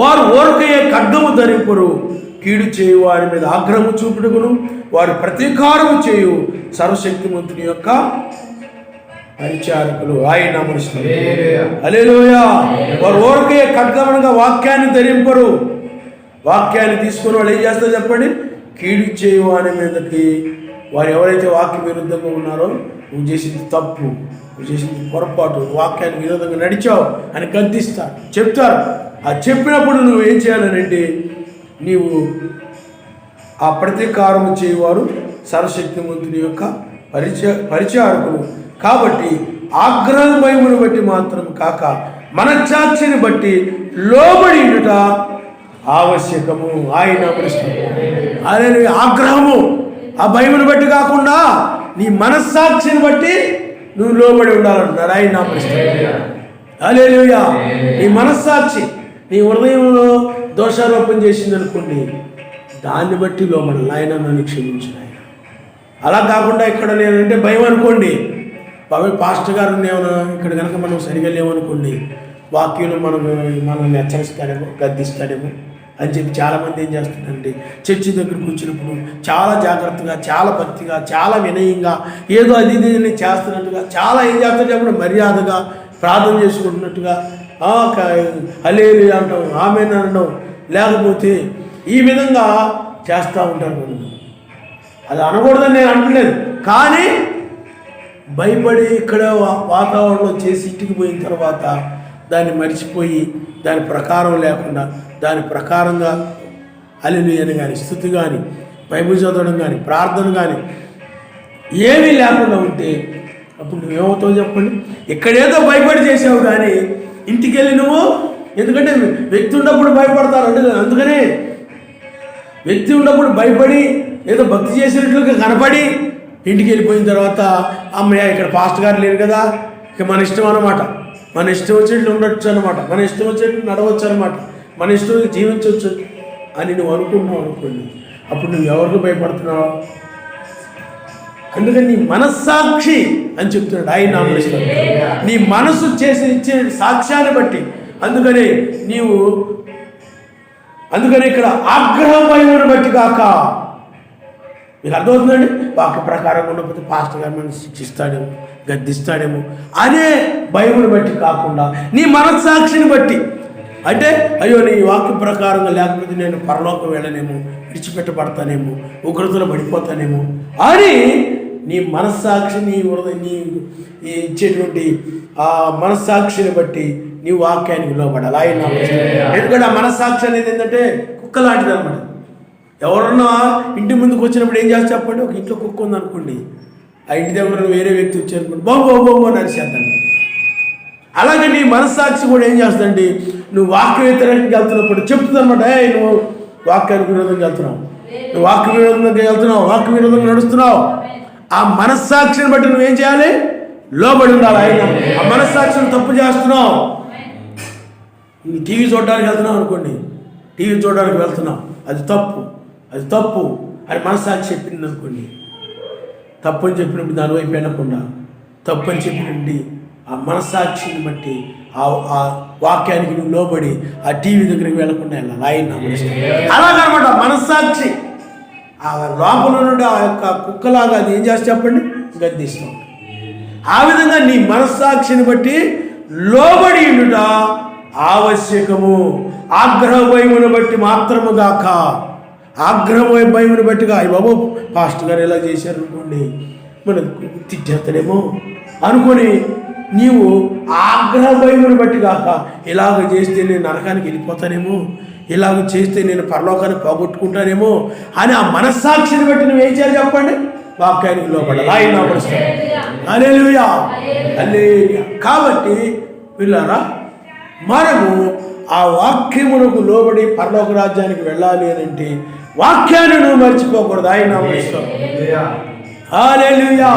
Speaker 1: వారు ఓరకయ్యే ఖడ్గము ధరింపరు, కీడు చేయు వారి మీద ఆగ్రహము చూపుటకును వారు ప్రతీకారము చేయు సర్వశక్తిమంతుని యొక్క పరిచారకులు, ఆయన నామమున. హల్లెలూయా. వారు ఓరకయ్యే ఖడ్గమనగా వాక్యాన్ని ధరింపరు. వాక్యాన్ని తీసుకుని వాళ్ళు ఏం చేస్తారో చెప్పండి? కీడు చేయు వారి మీదకి, వారు ఎవరైతే వాక్య విరుద్ధంగా ఉన్నారో, నువ్వు చేసింది తప్పు, నువ్వు చేసింది పొరపాటు, వాక్యానికి విరోధంగా నడిచావు అని గద్దిస్తారు, చెప్తారు. ఆ చెప్పినప్పుడు నువ్వు ఏం చేయాలనంటే, నీవు ఆ ప్రతీకారము చేయవారు సర్వశక్తిమంతుని యొక్క పరిచారకులు. కాబట్టి ఆగ్రహం భయమును బట్టి మాత్రం కాక మనచాక్షిని బట్టి లోబడి ఉండుట ఆవశ్యకము. ఆయన అదే ఆగ్రహము ఆ భయమును బట్టి కాకుండా నీ మనస్సాక్షిని బట్టి నువ్వు లోబడి ఉండాలంటున్నారు ఆయన నామమున. హల్లెలూయా. నీ మనస్సాక్షి నీ హృదయంలో దోషారోపణ చేసిందనుకోండి, దాన్ని బట్టి లోబడాలి. ఆయన నన్ను క్షమించిన ఆయన. అలా కాకుండా ఇక్కడ నేనంటే భయం అనుకోండి, పాస్టర్ గారు ఏమైనా ఇక్కడ కనుక మనం సరిగా లేవనుకోండి, వాక్యంలో మనల్ని హెచ్చరిస్తాడేమో, గద్దిస్తాడేమో అని చెప్పి చాలామంది ఏం చేస్తున్నారంటే, చర్చి దగ్గరికి వచ్చినప్పుడు చాలా జాగ్రత్తగా, చాలా భక్తిగా, చాలా వినయంగా, ఏదో అది ఇది చేస్తున్నట్టుగా, చాలా ఏం చేస్తారు చెప్పండి, మర్యాదగా ప్రార్థన చేసుకుంటున్నట్టుగా, హల్లెలూయా అంటాం, ఆమేన్ అనడం, లేకపోతే ఈ విధంగా చేస్తూ ఉంటారు. అది అనకూడదని నేను అంటలేదు, కానీ భయపడి ఇక్కడ వాతావరణంలో చేసి ఇంటికి పోయిన తర్వాత దాన్ని మర్చిపోయి దాని ప్రకారం లేకుండా దాని ప్రకారంగా హల్లెలూయా కానీ, స్తుతి కానీ, బైబిల్ చదవడం కానీ, ప్రార్థన కానీ ఏమీ లేకుండా ఉంటే అప్పుడు నువ్వేమవుతావు చెప్పండి? ఇక్కడేదో భయపడి చేసావు కానీ ఇంటికి వెళ్ళి నువ్వు, ఎందుకంటే వ్యక్తి ఉన్నప్పుడు భయపడతారు అంటే, అందుకనే వ్యక్తి ఉన్నప్పుడు భయపడి ఏదో భక్తి చేసినట్లుగా కనపడి ఇంటికి వెళ్ళిపోయిన తర్వాత అమ్మయ్య ఇక్కడ పాస్టర్ గారు లేరు కదా, ఇక మన ఇష్టం అన్నమాట, మన ఇష్టం వచ్చేట్లు ఉండొచ్చు అనమాట, మన ఇష్టం వచ్చేట్లు నడవచ్చు అనమాట, మన ఇష్టం జీవించవచ్చు అని నువ్వు అనుకుంటున్నావు అనుకోండి, అప్పుడు నువ్వు ఎవరికి భయపడుతున్నావు? అందుకని నీ మనస్సాక్షి అని చెప్తున్నాడు. ఆయన నామరిస్తాడు నీ మనసు ఇచ్చే సాక్ష్యాన్ని బట్టి. అందుకని ఇక్కడ ఆగ్రహమయుని బట్టి కాక, మీకు అర్థమవుతుందండి, వాక్య ప్రకారం ఉన్నప్పుడు పాస్టర్ గారు మనం శిక్షిస్తాడేమో, గద్దిస్తాడేమో అనే భయముని బట్టి కాకుండా నీ మనస్సాక్షిని బట్టి. అంటే అయ్యో నీ వాక్య ప్రకారంగా లేకపోతే నేను పరలోకం వెళ్ళనేమో, విడిచిపెట్టబడతానేమో, ఉగ్రతలో పడిపోతానేమో అని నీ మనస్సాక్షి, నీ ఇచ్చేటువంటి ఆ మనస్సాక్షిని బట్టి నీ వాక్యానికి లోబడాలి. ఆయన ఎందుకంటే ఆ మనస్సాక్షి అనేది ఏంటంటే కుక్క లాంటిది అనమాట. ఎవరన్నా ఇంటి ముందుకు వచ్చినప్పుడు ఏం చేస్తా చెప్పండి, ఒక ఇంట్లో కుక్క ఉందనుకోండి, ఆ ఇంటి దగ్గర వేరే వ్యక్తి వచ్చారనుకోండి, బాబు అని అరిచేద్దాను. అలాగే నీ మనస్సాక్షి కూడా ఏం చేస్తుందండి, నువ్వు వాక్య వ్యతిరేకంగా వెళ్తున్నప్పుడు చెప్తుంది అనమాట, నువ్వు వాక్యానికి విరోధంగా వెళ్తున్నావు, నువ్వు వాక్య విరోధంగా వెళ్తున్నావు, వాక్య విరోధంగా నడుస్తున్నావు. ఆ మనస్సాక్షిని బట్టి నువ్వేం చేయాలి, లోబడి ఉండాలి. ఆయన ఆ మనస్సాక్షిని తప్పు చేస్తున్నావు. టీవీ చూడడానికి వెళ్తున్నావు అనుకోండి, టీవీ చూడడానికి వెళ్తున్నావు, అది తప్పు అని మనస్సాక్షి చెప్పింది అనుకోండి, తప్పు అని చెప్పినప్పుడు దాని వైపు వెళ్ళకుండా, తప్పు అని చెప్పినప్పుడు ఆ మనస్సాక్షిని బట్టి ఆ వాక్యానికి నువ్వు లోబడి ఆ టీవీ దగ్గరికి వెళ్లకుండా వెళ్ళాలి. ఆయన అలాగనమాట మనస్సాక్షి. ఆ లోపల నుండి ఆ యొక్క కుక్కలాగా అది ఏం చేస్తే చెప్పండి, గద్దిస్తాం. ఆ విధంగా నీ మనస్సాక్షిని బట్టి లోబడి ఉండుట ఆవశ్యకము. ఆగ్రహ భయమును బట్టి మాత్రము గాక, ఆగ్రహ భయమును బట్టిగా అయ్యి బాబు పాస్టర్ గారు ఎలా చేశారు అనుకోండి, మన తిట్టేస్తాడేమో అనుకొని నీవు ఆగ్రహ భయమును బట్టి కాక, ఇలాగ చేస్తే నేను నరకానికి వెళ్ళిపోతానేమో, ఇలాగ చేస్తే నేను పరలోకాన్ని పోగొట్టుకుంటానేమో అని ఆ మనస్సాక్షిని బట్టి నువ్వు ఏం చేయాలి చెప్పండి, వాక్యానికి లోపడాలి. ఆయన లోపడుస్తాడు. హల్లెలూయా హల్లెలూయా. కాబట్టి వీళ్ళారా, మనము ఆ వాక్యమునకు లోబడి పరలోక రాజ్యానికి వెళ్ళాలి అని అంటే వాక్యాన్ని నువ్వు మర్చిపోకూడదు. ఆయన లోపడుస్తాడు. హల్లెలూయా.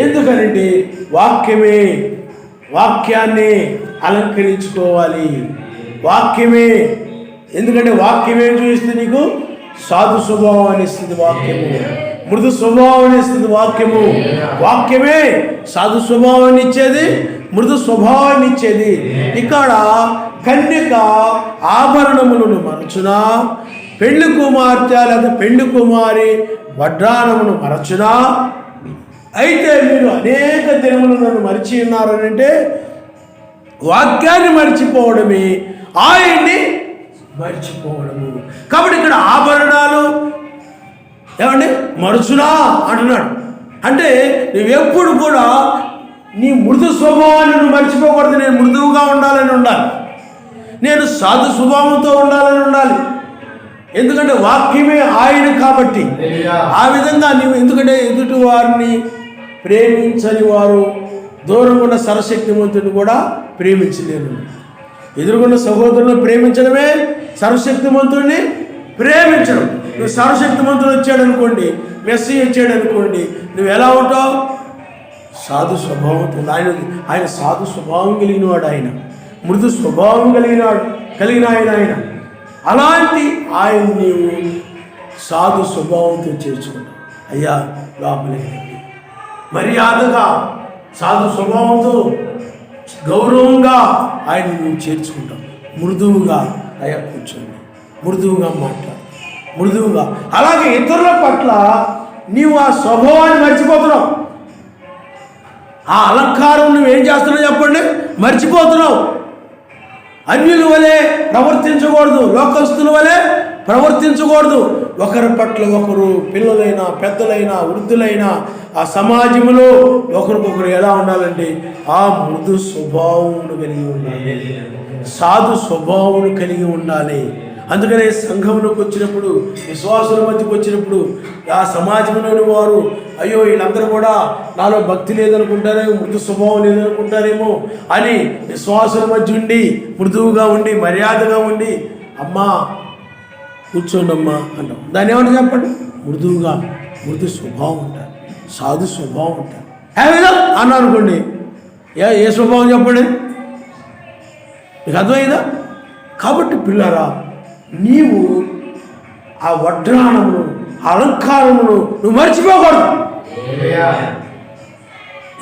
Speaker 1: ఎందుకనంటే వాక్యాన్ని అలంకరించుకోవాలి. వాక్యమే, ఎందుకంటే వాక్యమే చూపిస్తుంది నీకు సాధు స్వభావాన్ని ఇస్తుంది. వాక్యము మృదు స్వభావాన్ని ఇస్తుంది. వాక్యమే సాధు స్వభావాన్ని ఇచ్చేది, మృదు స్వభావాన్ని ఇచ్చేది. ఇక్కడ కన్యక ఆభరణములను మరచునా, పెళ్లి కుమార్తె లేదా పెళ్లి కుమారి వడ్డానమును మరచునా. అయితే మీరు అనేక దినములు నన్ను మరిచి ఉన్నారనంటే వాక్యాన్ని మర్చిపోవడమే, ఆయన్ని మర్చిపోవడము. కాబట్టి ఇక్కడ ఆభరణాలు ఏమండి మరుచునా అంటున్నాడు. అంటే నువ్వెప్పుడు కూడా నీ మృదు స్వభావాన్ని నువ్వు మర్చిపోకూడదు. నేను మృదువుగా ఉండాలి, నేను సాధు స్వభావంతో ఉండాలి. ఎందుకంటే వాక్యమే ఆయన కాబట్టి. ఆ విధంగా నీవు, ఎందుకంటే ఎదుటి వారిని ప్రేమించని వారు దూరంగా ఉన్న సర్వశక్తిమంతుడిని కూడా ప్రేమించలేరు. ఎదురుగున్న సహోదరులను ప్రేమించడమే సర్వశక్తిమంతుడిని ప్రేమించడం. నువ్వు సర్వశక్తిమంతుడు వచ్చాడు అనుకోండి, మెస్సీ వచ్చాడు అనుకోండి, నువ్వు ఎలా ఉంటావు? సాధు స్వభావంతో. ఆయన సాధు స్వభావం కలిగిన వాడు, ఆయన మృదు స్వభావం కలిగిన ఆయన. అలాంటి ఆయన నీవు సాధు స్వభావంతో చేర్చుకున్నావు. అయ్యా లోపలికి మర్యాదగా సాధు స్వభావంతో గౌరవంగా ఆయన నువ్వు చేర్చుకుంటావు. మృదువుగా అయ్యా కూర్చోండి, మృదువుగా మాట్లాడు, మృదువుగా. అలాగే ఇతరుల పట్ల నీవు ఆ స్వభావాన్ని మర్చిపోతున్నావు. ఆ అలంకారం నువ్వేం చేస్తున్నావు చెప్పండి, మర్చిపోతున్నావు. అన్యుల వలె ప్రవర్తించకూడదు, లోకస్తుల వలె ప్రవర్తించకూడదు. ఒకరి పట్ల ఒకరు, పిల్లలైనా పెద్దలైనా వృద్ధులైనా ఆ సమాజంలో ఒకరికొకరు ఎలా ఉండాలంటే ఆ మృదు స్వభావమును కలిగి ఉండాలి, సాధు స్వభావమును కలిగి ఉండాలి. అందుకనే సంఘంలోకి వచ్చినప్పుడు, విశ్వాసుల మధ్యకి వచ్చినప్పుడు ఆ సమాజంలోని వారు అయ్యో వీళ్ళందరూ కూడా నాలో భక్తి లేదనుకుంటారేమో, మృదు స్వభావం లేదనుకుంటారేమో అని విశ్వాసుల మధ్య ఉండి మృదువుగా ఉండి మర్యాదగా ఉండి అమ్మా కూర్చోండి అమ్మా అంటాం. దాన్ని ఏమంటే చెప్పండి, మృదువుగా, మృదు స్వభావం ఉంటారు, సాధు స్వభావం ఉంటారు. అన్నా అనుకోండి, ఏ స్వభావం చెప్పండి, మీకు అర్థమైందా? కాబట్టి పిల్లరా, నీవు ఆ వడ్రాణమును, అలంకారమును నువ్వు మర్చిపోకూడదు.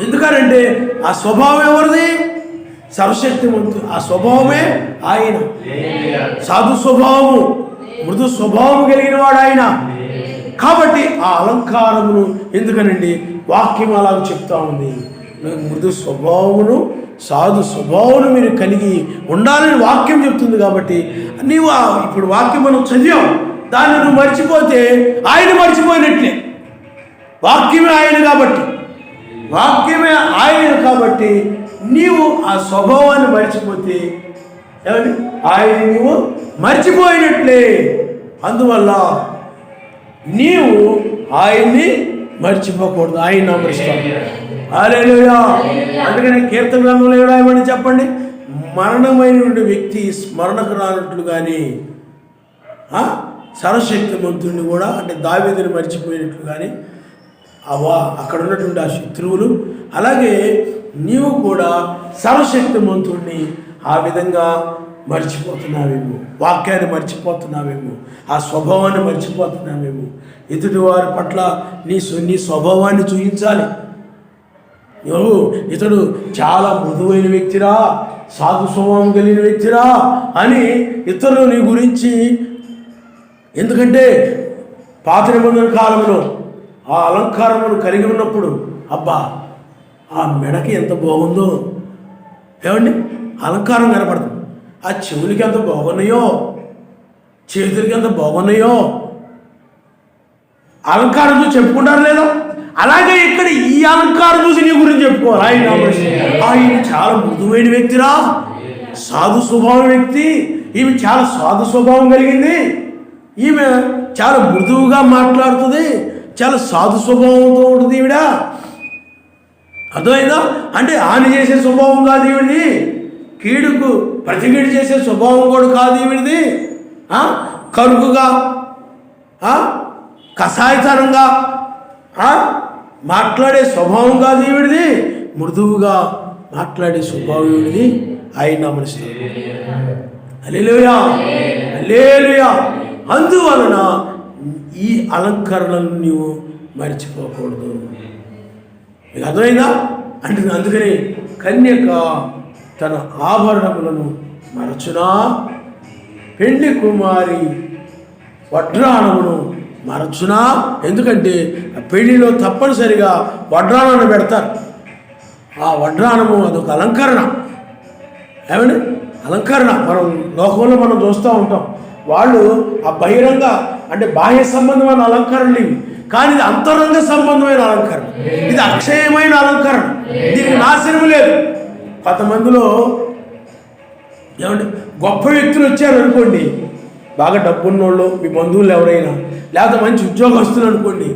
Speaker 1: ఎందుకనంటే ఆ స్వభావం ఎవరిది? సర్వశక్తిమంతుడు. ఆ స్వభావమే ఆయన. సాధు స్వభావము, మృదు స్వభావం కలిగిన వాడు ఆయన. కాబట్టి ఆ అలంకారమును ఎందుకనండి వాక్యం అలాగ చెప్తా ఉంది. మృదు స్వభావమును సాధు స్వభావమును మీరు కలిగి ఉండాలని వాక్యం చెప్తుంది. కాబట్టి నీవు ఇప్పుడు వాక్యం మనం చదివాం, దాన్ని నువ్వు మర్చిపోతే ఆయన మర్చిపోయినట్లే. వాక్యమే ఆయన కాబట్టి, వాక్యమే ఆయన కాబట్టి నీవు ఆ స్వభావాన్ని మర్చిపోతే ఏమండి ఆయన నీవు మర్చిపోయినట్లే. అందువల్ల నీవు ఆయన్ని మర్చిపోకూడదు, ఆయన నమ్మిస్తావు. హల్లెలూయా. అందుకని కీర్తన గ్రంథంలో ఏమని చెప్పండి, మరణమైన వ్యక్తి స్మరణకు రానట్లు కానీ సర్వశక్తిమంతుడిని కూడా అంటే దావీదుని మర్చిపోయినట్లు కానీ అక్కడ ఉన్నటువంటి ఆ శత్రువులు, అలాగే నీవు కూడా సర్వశక్తిమంతుడిని ఆ విధంగా మర్చిపోతున్నావేమో, వాక్యాన్ని మర్చిపోతున్నావేమో, ఆ స్వభావాన్ని మర్చిపోతున్నావేమో. ఎదుటి వారి పట్ల నీ స్వభావాన్ని చూపించాలి. నువ్వు ఇతడు చాలా మృదువైన వ్యక్తిరా, సాధు స్వభావం కలిగిన వ్యక్తిరా అని ఇతరులు నీ గురించి, ఎందుకంటే పాత నిబంధన కాలంలో ఆ అలంకారమును కలిగి ఉన్నప్పుడు అబ్బా ఆ మెడకి ఎంత బాగుందో, ఏమండి అలంకారం కనపడుతుంది, ఆ చెవులకి ఎంత బాగున్నాయో, చేతులకి ఎంత బాగున్నాయో, అలంకారం చూసి చెప్పుకుంటారు లేదా? అలాగే ఇక్కడ ఈ అలంకారం చూసి నీ గురించి చెప్పుకోవాలి. ఆయన చాలా మృదువైన వ్యక్తిరా, సాధు స్వభావం వ్యక్తి, ఈమె చాలా సాధు స్వభావం కలిగింది, ఈమె చాలా మృదువుగా మాట్లాడుతుంది, చాలా సాధు స్వభావంతో ఉంటుంది ఈవిడ. అర్థమైందా? అంటే హాని చేసే స్వభావం కాదు ఈవిడిది, కీడుకు ప్రతికీడు చేసే స్వభావం కూడా కాదు ఈవిడిది, కరుకుగా కషాయతరంగా మాట్లాడే స్వభావం కాదు ఈవిడిది, మృదువుగా మాట్లాడే స్వభావం ఈవిడిది. ఆయన నమస్కారం. హల్లెలూయా, హల్లెలూయా. అందువలన ఈ అలంకరణను నీవు మర్చిపోకూడదు. మీకు అర్థమైందా? అంటే అందుకని కన్యక తన ఆభరణములను మరచునా, పెళ్లి కుమారి వడ్రాణమును మరచునా. ఎందుకంటే ఆ పెళ్లిలో తప్పనిసరిగా వడ్రాణాన్ని పెడతారు. ఆ వడ్రాణము అదొక అలంకరణ. ఏమండి అలంకరణ మనం లోకంలో మనం చూస్తూ ఉంటాం. వాళ్ళు ఆ బహిరంగ అంటే బాహ్య సంబంధమైన అలంకరణలు ఇవి, కానీ ఇది అంతరంగ సంబంధమైన అలంకరణ, ఇది అక్షయమైన అలంకరణ, దీనికి నాశనం లేదు. కొంతమందిలో ఏమంటే గొప్ప వ్యక్తులు వచ్చారు అనుకోండి, బాగా డబ్బున్నోళ్ళు, మీ బంధువులు ఎవరైనా, లేకపోతే మంచి ఉద్యోగస్తులు అనుకోండి,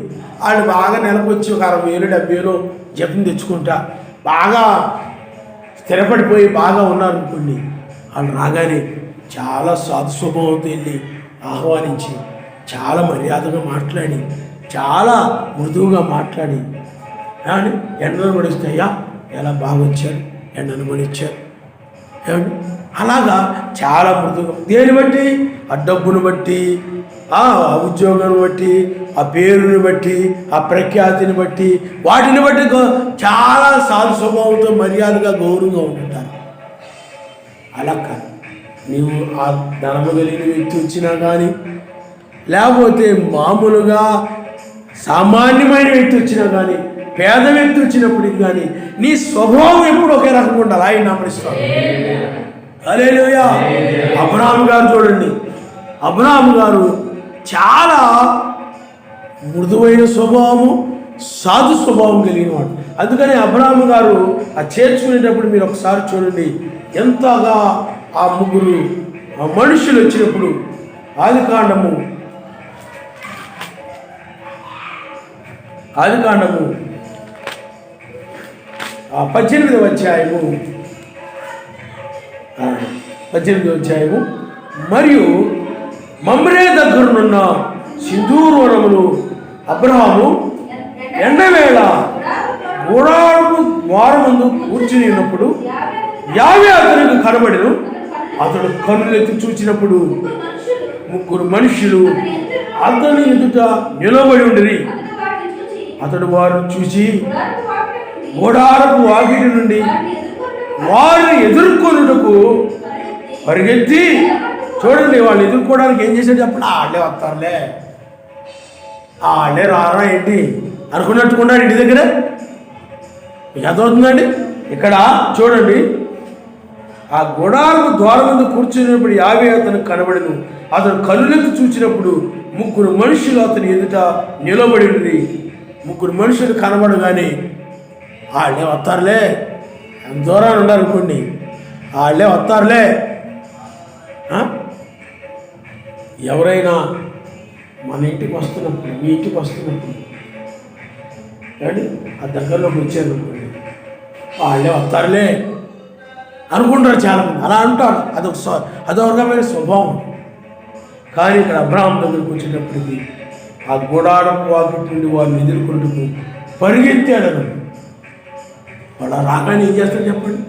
Speaker 1: వాళ్ళు బాగా నెలకు వచ్చి ఒక 60,000 70,000 జపం తెచ్చుకుంటా బాగా స్థిరపడిపోయి బాగా ఉన్నారనుకోండి, వాళ్ళు రాగానే చాలా సాధు స్వభావంతో వెళ్ళి ఆహ్వానించి చాలా మర్యాదగా మాట్లాడి చాలా మృదువుగా మాట్లాడి ఏమండి ఎండను పడిస్తాయా ఎలా బాగా వచ్చారు, ఎండను పడిచ్చారు ఏమండి అలాగా చాలా మృదువుగా. దేని బట్టి? ఆ డబ్బును బట్టి, ఆ ఉద్యోగాన్ని బట్టి, ఆ పేరుని బట్టి, ఆ ప్రఖ్యాతిని బట్టి, వాటిని బట్టి చాలా సాధు స్వభావంతో మర్యాదగా గౌరవంగా ఉంటారు. అలా కాదు, నీవు ఆ ధనము కలిగిన వ్యక్తి వచ్చినా కానీ, లేకపోతే మామూలుగా సామాన్యమైన వ్యక్తి వచ్చినా కానీ, పేద వ్యక్తి వచ్చినప్పటికి కానీ నీ స్వభావం ఎప్పుడు ఒకే రకంగా ఉండాలి. ఆయన నమ్మరిస్తాడు. హల్లెలూయా. అబ్రహాము గారు చూడండి, అబ్రహాము గారు చాలా మృదువైన స్వభావము, సాధు స్వభావం కలిగిన వాడు. అందుకని అబ్రహాము గారు ఆ చేర్చుకునేటప్పుడు మీరు ఒకసారి చూడండి, ఎంతగా ఆ ముగ్గురు ఆ మనుషులు వచ్చినప్పుడు ఆదికాండము 18వ అధ్యాయము మరియు మమ్రే దగ్గరనున్న సింధూరవనములు అబ్రహాము ఎండవేళ గుడారము ద్వారముందు కూర్చుని ఉన్నప్పుడు యావే అతనికి కనబడెను. అతడు కన్నులెత్తి చూచినప్పుడు ముగ్గురు మనుషులు అతని ఎదుట నిలబడి ఉండిరి. అతడు వారు చూసి గోడారపు వాకిటి నుండి వారిని ఎదుర్కొనుటకు పరిగెత్తి, చూడండి వాళ్ళు ఎదుర్కోవడానికి ఏం చేశాడు చెప్పండి, వాళ్ళే వస్తారులే, వాళ్ళే రారా ఏంటి అనుకున్నట్టుకున్నారు ఇంటి దగ్గర. మీకు అర్థమవుతుందండి? ఇక్కడ చూడండి, ఆ గుడారపు ద్వారం ముందు కూర్చున్నప్పుడు యావే అతను కనబడిను. అతను కనులెత్తి చూసినప్పుడు 3 మనుషులు అతని ఎదుట నిలబడి, 3 మనుషులు కనబడగానే వాళ్ళే వస్తారులే, ఎంత దూరాన్ని ఉండాలనుకోండి, వాళ్ళే వస్తారులే. ఎవరైనా మన ఇంటికి వస్తున్నప్పుడు, మీ ఇంటికి వస్తున్నప్పుడు కానీ ఆ దగ్గరలోకి వచ్చారనుకోండి, వాళ్ళే వస్తారులే అనుకుంటారు చాలామంది, అలా అంటారు. అదొక రకమైన స్వభావం. కానీ ఇక్కడ అబ్రహాం దగ్గరికి వచ్చేటప్పటికి ఆ గోడారం వాకిటి నుండి వారిని ఎదుర్కొంటూ పరిగెత్తాడు. వాడు రాగానే ఏం చేస్తాడు చెప్పండి,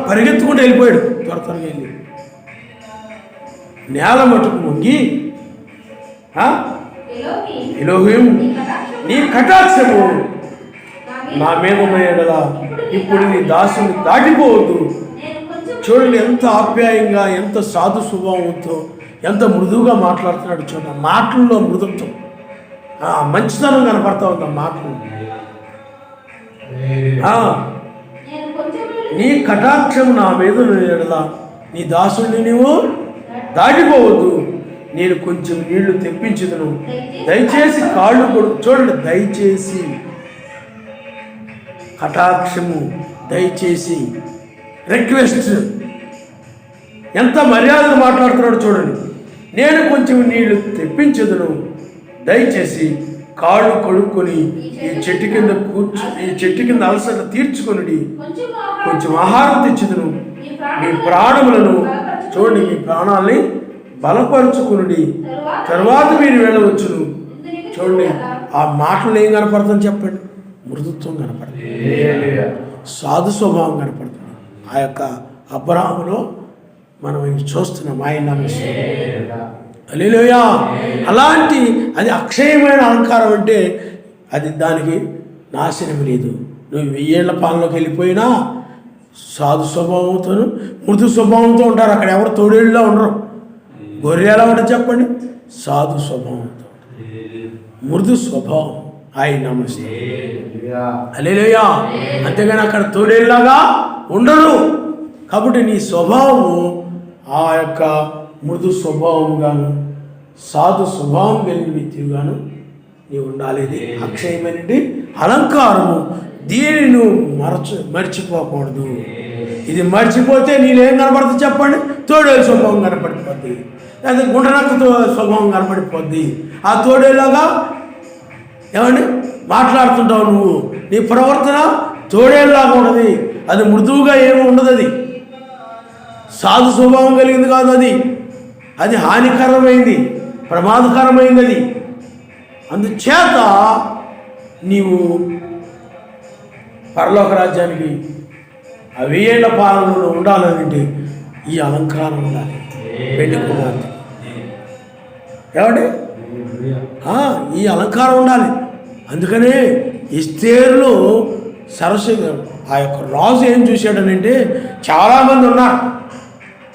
Speaker 1: పరిగెత్తుకుంటూ వెళ్ళిపోయాడు. త్వరగా వెళ్ళి నేల మట్టుకు మొంగి, ఎలోహిం నీ కటాక్షము నా మీద ఉన్న ఎడల ఇప్పుడు నీ దాసుని దాటిపోవద్దు. చూడండి ఎంత ఆప్యాయంగా, ఎంత సాధు స్వభావంతో, ఎంత మృదువుగా మాట్లాడుతున్నాడు. చూడండి మాటల్లో మృదుత్వం, మంచితనం కనపడతా ఉంది ఆ మాటలు. నీ కటాక్షము నా మీద ఎడల నీ దాసుని నీవు దాటిపోవద్దు, నేను కొంచెం నీళ్లు తెప్పించదును, దయచేసి కాళ్ళు కొడు. చూడండి, దయచేసి, కటాక్షము, దయచేసి, రిక్వెస్ట్, ఎంత మర్యాదగా మాట్లాడుతున్నాడు చూడండి. నేను కొంచెం నీళ్లు తెప్పించదును, దయచేసి కాళ్ళు కడుక్కొని ఈ చెట్టు కింద అలసట తీర్చుకొనుడి, కొంచెం ఆహారం తెచ్చుదును, మీ ప్రాణములను, చూడండి, మీ ప్రాణాలని బలపరుచుకునుడి, తర్వాత మీరు వెళ్ళవచ్చును. చూడండి ఆ మాటలు ఏం కనపడుతుందని చెప్పండి, మృదుత్వం కనపడుతుంది, సాధు స్వభావం కనపడుతుంది. ఆ యొక్క అబ్రహాములో మనం చూస్తున్నాం. ఆయన హల్లెలూయా. అలాంటి అది అక్షయమైన అలంకారం అంటే అది దానికి నాశనం లేదు. నువ్వు 1000 ఏళ్ల పాలనలోకి వెళ్ళిపోయినా సాధు స్వభావంతోను మృదు స్వభావంతో ఉంటారు. అక్కడ ఎవరు తోడేళ్ళలో ఉండరు. గొర్రె ఎలా ఉంటుంది చెప్పండి, సాధు స్వభావంతో, మృదు స్వభావం. ఆయన నమస్తే, హల్లెలూయా. అంతేగాని అక్కడ తోడేళ్ళలాగా ఉండరు. కాబట్టి నీ స్వభావము ఆ యొక్క మృదు స్వభావంగాను సాధు స్వభావం కలిగిన వ్యక్తిగాను నీవు ఉండాలి. ఇది అక్షయమైనది అలంకారము. దీనిని నువ్వు మర్చిపోకూడదు. ఇది మర్చిపోతే నీళ్ళేం కనపడుతుంది చెప్పండి, తోడేలు స్వభావం కనపడిపోద్ది, లేదా గుండనక్కతో స్వభావం కనపడిపోద్ది. ఆ తోడేలాగా ఏమండి మాట్లాడుతుంటావు నువ్వు. నీ ప్రవర్తన తోడేలాగా ఉండదు. అది మృదువుగా ఏమి ఉండదు. అది సాధు స్వభావం కలిగింది కాదు. అది హానికరమైంది, ప్రమాదకరమైంది. అది అందుచేత నీవు పరలోక రాజ్యానికి 1000 ఏళ్ల పాలనలో ఉండాలంటే ఈ అలంకారం ఉండాలి. పెళ్లి కుమార్తె ఏమండి, ఈ అలంకారం ఉండాలి. అందుకనే ఎస్తేరులో ఆ యొక్క రాజు ఏం చూశాడనంటే, చాలామంది ఉన్నారు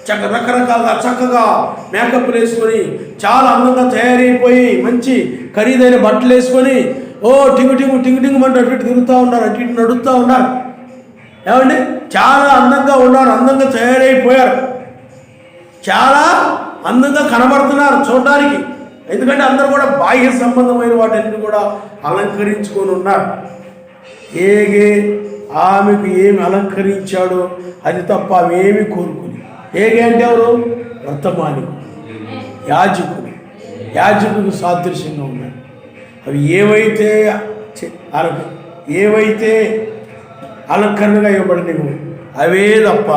Speaker 1: రకరకాలుగా చక్కగా మేకప్లు వేసుకొని, చాలా అందంగా తయారైపోయి, మంచి ఖరీదైన బట్టలు వేసుకొని, టింగు మంటూ అటు ఇటు తిరుగుతూ ఉన్నారు, అటు ఇటు నడుస్తూ ఉన్నారు. ఏమండి, చాలా అందంగా ఉన్నారు, అందంగా తయారైపోయారు, చాలా అందంగా కనబడుతున్నారు చూడడానికి. ఎందుకంటే అందరూ కూడా బాహ్య సంబంధమైన వాటిని కూడా అలంకరించుకొని ఉన్నారు. ఆమెకు ఏమి అలంకరించాడో అది తప్ప అవేమి కోరుకుని. అంటే ఎవరు? వర్తమానికుడు, యాజకుడు సాదృశ్యంగా ఉన్నాయి. అవి ఏవైతే అలంకరణగా ఇవ్వబడినవి అవే తప్ప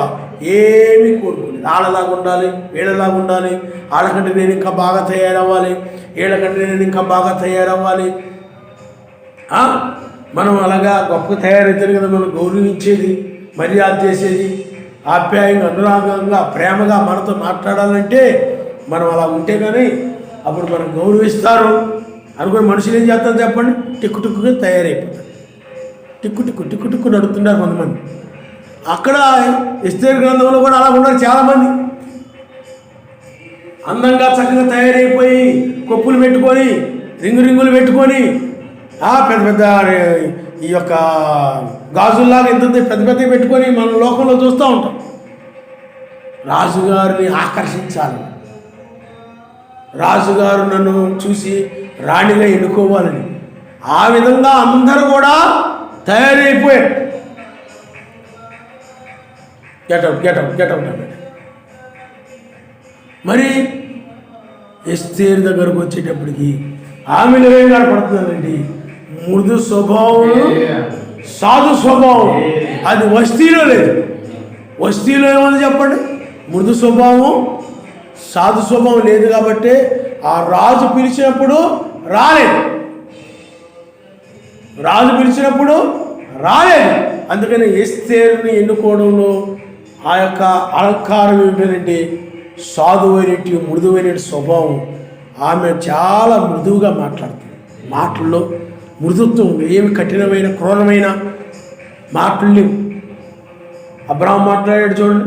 Speaker 1: ఏమి కోరుకుని. వాళ్ళలాగా ఉండాలి, వీళ్ళలాగా ఉండాలి, వాళ్ళకంటే నేను ఇంకా బాగా తయారవ్వాలి, వీళ్ళకంటే నేను ఇంకా బాగా తయారవ్వాలి. మనం అలాగా గొప్పగా తయారైతే కదా మనం గౌరవించేది, మర్యాద చేసేది, ఆప్యాయంగా, అనురాగంగా, ప్రేమగా మనతో మాట్లాడాలంటే మనం అలా ఉంటే కానీ అప్పుడు మనం గౌరవిస్తారు అనుకుని మనుషులు ఏం చేస్తారు చెప్పండి, టిక్కుగా తయారైపోతారు. టిక్కు టిక్కు టిక్కు టిక్కు నడుపుతున్నారు కొంతమంది. అక్కడ ఎస్తేరు గ్రంథంలో కూడా అలా ఉన్నారు చాలామంది. అందంగా చక్కగా తయారైపోయి కొప్పులు పెట్టుకొని రింగులు పెట్టుకొని పెద్ద పెద్ద ఈ యొక్క గాజుల్లాగా ఎంత పెద్ద పెద్దవి పెట్టుకొని మన లోకంలో చూస్తూ ఉంటాం. రాజుగారిని ఆకర్షించాలి, రాజుగారు నన్ను చూసి రాణిగా ఎన్నుకోవాలని ఆ విధంగా అందరూ కూడా తయారైపోయారు. గెటౌట్ అన్నాడు. మరి ఎస్తేరు దగ్గరకు వచ్చేటప్పటికి ఆమెలో ఏం కనపడుతుందండి? మృదు స్వభావం, సాధు స్వభావం. అది వస్తీలో లేదు. వస్తీలో ఏమని చెప్పండి? మృదు స్వభావం, సాధు స్వభావం లేదు కాబట్టి ఆ రాజు పిలిచినప్పుడు రాలేదు. అందుకని ఎస్తేరుని ఎన్నుకోవడంలో ఆ యొక్క అలంకారం ఏమిటంటే సాధువైనటి మృదువైన స్వభావం. ఆమె చాలా మృదువుగా మాట్లాడుతుంది. మాటల్లో మృదుత్వం, ఏమి కఠినమైన క్రూరమైన మాటలు లేవు. అబ్రాహాం మాట్లాడాడు చూడండి,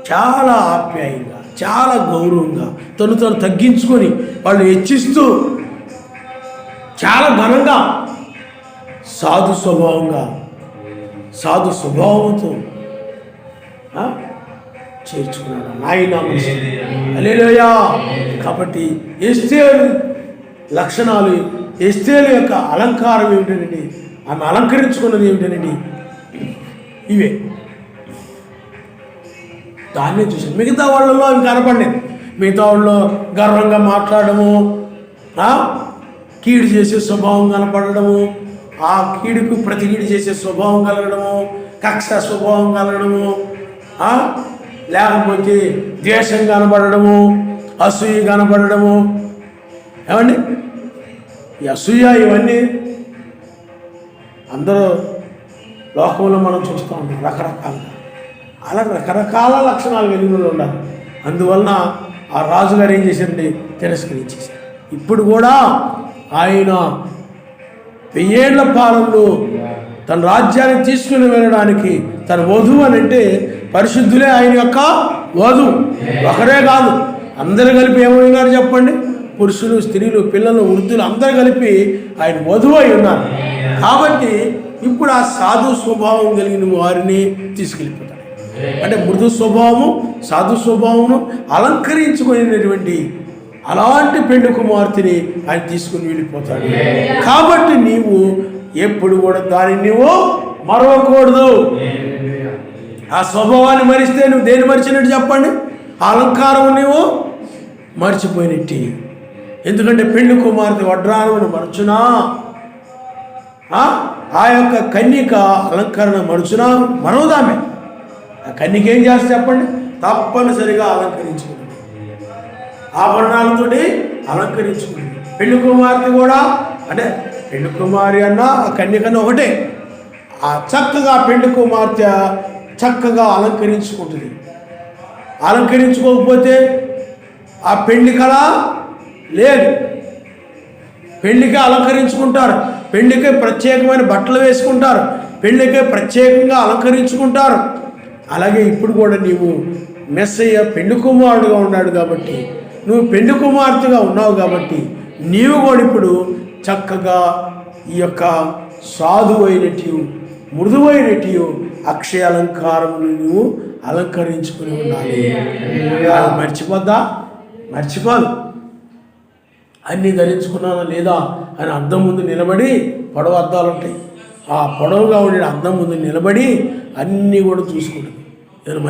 Speaker 1: చాలా ఆప్యాయంగా, చాలా గౌరవంగా, తను తగ్గించుకొని వాళ్ళు హెచ్చిస్తూ చాలా ఘనంగా సాధు స్వభావంతో చేర్చుకున్నాడు నాయన. హల్లెలూయా. కాబట్టి ఎస్తేరు లక్షణాలు, ఎస్తేరు యొక్క అలంకారం ఏమిటండి? ఆమె అలంకరించుకున్నది ఏమిటండి? ఇవే. దాన్నే చూసాను. మిగతా వాళ్ళలో అవి కనపడలేదు. మిగతా వాళ్ళు గర్వంగా మాట్లాడము, కీడు చేసే స్వభావం కనపడము, ఆ కీడుకు ప్రతికీడు చేసే స్వభావం కలగడము, కక్ష స్వభావం కలగడము, లేకపోతే ద్వేషం కనపడము, అసూయ కనపడము. ఏమండి ఈ అసూయ ఇవన్నీ అందరూ లోకంలో మనం చూస్తూ ఉంటాం రకరకాలుగా. అలా రకరకాల లక్షణాలు వెలుగులో ఉండాలి. అందువలన ఆ రాజుగారు ఏం చేశారండి? తిరస్కరించేశారు. ఇప్పుడు కూడా ఆయన 1000 ఏళ్ల పాలనలో తన రాజ్యాన్ని తీసుకుని వెళ్ళడానికి తన వధువు అని అంటే పరిశుద్ధులే ఆయన యొక్క వధువు. ఒకరే కాదు, అందరూ కలిపి ఏమైనారు చెప్పండి? పురుషులు, స్త్రీలు, పిల్లలు, వృద్ధులు అందరూ కలిపి ఆయన వధువు అయి ఉన్నారు. కాబట్టి ఇప్పుడు ఆ సాధు స్వభావం కలిగిన వారిని తీసుకెళ్ళిపోతాడు. అంటే మృదు స్వభావము, సాధు స్వభావమును అలంకరించుకునేటువంటి అలాంటి పెండు కుమార్తెని ఆయన తీసుకుని వెళ్ళిపోతాడు. కాబట్టి నీవు ఎప్పుడు కూడా దాన్ని నువ్వు మరవకూడదు. ఆ స్వభావాన్ని మరిస్తే నువ్వు దేన్ని మరిచినట్టు చెప్పండి? ఆ అలంకారం నువ్వు మర్చిపోయినట్టు. ఎందుకంటే పెండు కుమార్తె వడ్రాణమును మరచునా, ఆ యొక్క కన్యక అలంకరణ మరచునా మరవదామే. ఆ కన్యక ఏం చేస్తే చెప్పండి? తప్పనిసరిగా అలంకరించుకుంది, ఆభరణాలతోటి అలంకరించుకుంది. పెళ్లి కుమార్తె కూడా అంటే పెళ్లి కుమారి అన్నా ఆ కన్యకన్నా ఒకటే. ఆ చక్కగా పెళ్లి కుమార్తె చక్కగా అలంకరించుకుంటుంది. అలంకరించుకోకపోతే ఆ పెళ్లి కళ లేదు. పెళ్లికి అలంకరించుకుంటారు, పెళ్లికి ప్రత్యేకమైన బట్టలు వేసుకుంటారు, పెళ్లికి ప్రత్యేకంగా అలంకరించుకుంటారు. అలాగే ఇప్పుడు కూడా నీవు మెస్సయ్య పెళ్లి కుమారుడుగా ఉన్నాడు కాబట్టి, నువ్వు పెళ్లి కుమార్తెగా ఉన్నావు కాబట్టి నీవు కూడా ఇప్పుడు చక్కగా ఈ యొక్క సాధువైనట్టు, మృదువైనట్టు అక్షయ అలంకారమును నువ్వు అలంకరించుకుని ఉండాలి. మర్చిపోదు. అన్నీ ధరించుకున్నానా లేదా అని అద్దం ముందు నిలబడి, పొడవు అద్దాలు ఉంటాయి, ఆ పొడవుగా ఉండే అద్దం ముందు నిలబడి అన్నీ కూడా చూసుకుంటుంది. నేను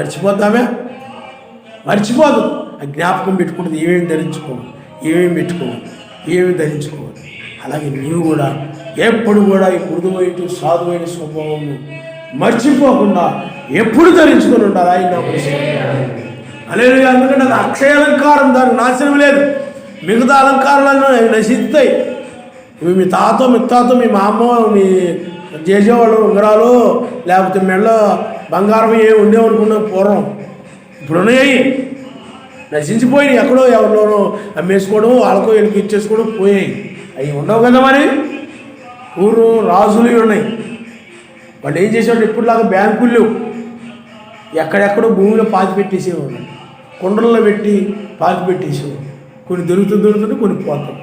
Speaker 1: మర్చిపోదు. ఆ జ్ఞాపకం పెట్టుకుంటుంది. ఏమేమి ధరించుకోవాలి, ఏమేమి పెట్టుకోవాలి, ఏమి ధరించుకోవాలి. అలాగే నీవు కూడా ఎప్పుడు కూడా ఈ మృదువైన సాధువైన స్వభావం మర్చిపోకుండా ఎప్పుడు ధరించుకొని ఉండాలి. ఆయన అలాగే అందుకంటే అది అక్షయ అలంకారం, దానికి నాశనం లేదు. మిగతా అలంకారాలను నశిస్తాయి. ఇవి మీ తాత, మీ మా అమ్మ, మీ చేసేవాళ్ళు ఉంగరాలు, లేకపోతే మెళ్ళ బంగారం ఏమి ఉండేవనుకున్నాం పూర్వం. ఇప్పుడు ఉన్నాయి, నశించిపోయినాయి. ఎక్కడో ఎవరిలోనో అమ్మేసుకోవడం, వాళ్ళకో వీళ్ళకి ఇచ్చేసుకోవడం పోయాయి. అవి ఉండవు కదా. మరి పూర్వం రాజులు ఉన్నాయి, వాళ్ళు ఏం చేసేవాళ్ళు, ఎప్పుడులాగా బ్యాంకులు లేవు, ఎక్కడెక్కడో భూమిలో పాతి పెట్టేసేవాళ్ళు, కుండల్లో పెట్టి పాతి పెట్టేసేవాళ్ళు. కొన్ని దొరుకుతుంటే కొన్ని పోతాయి,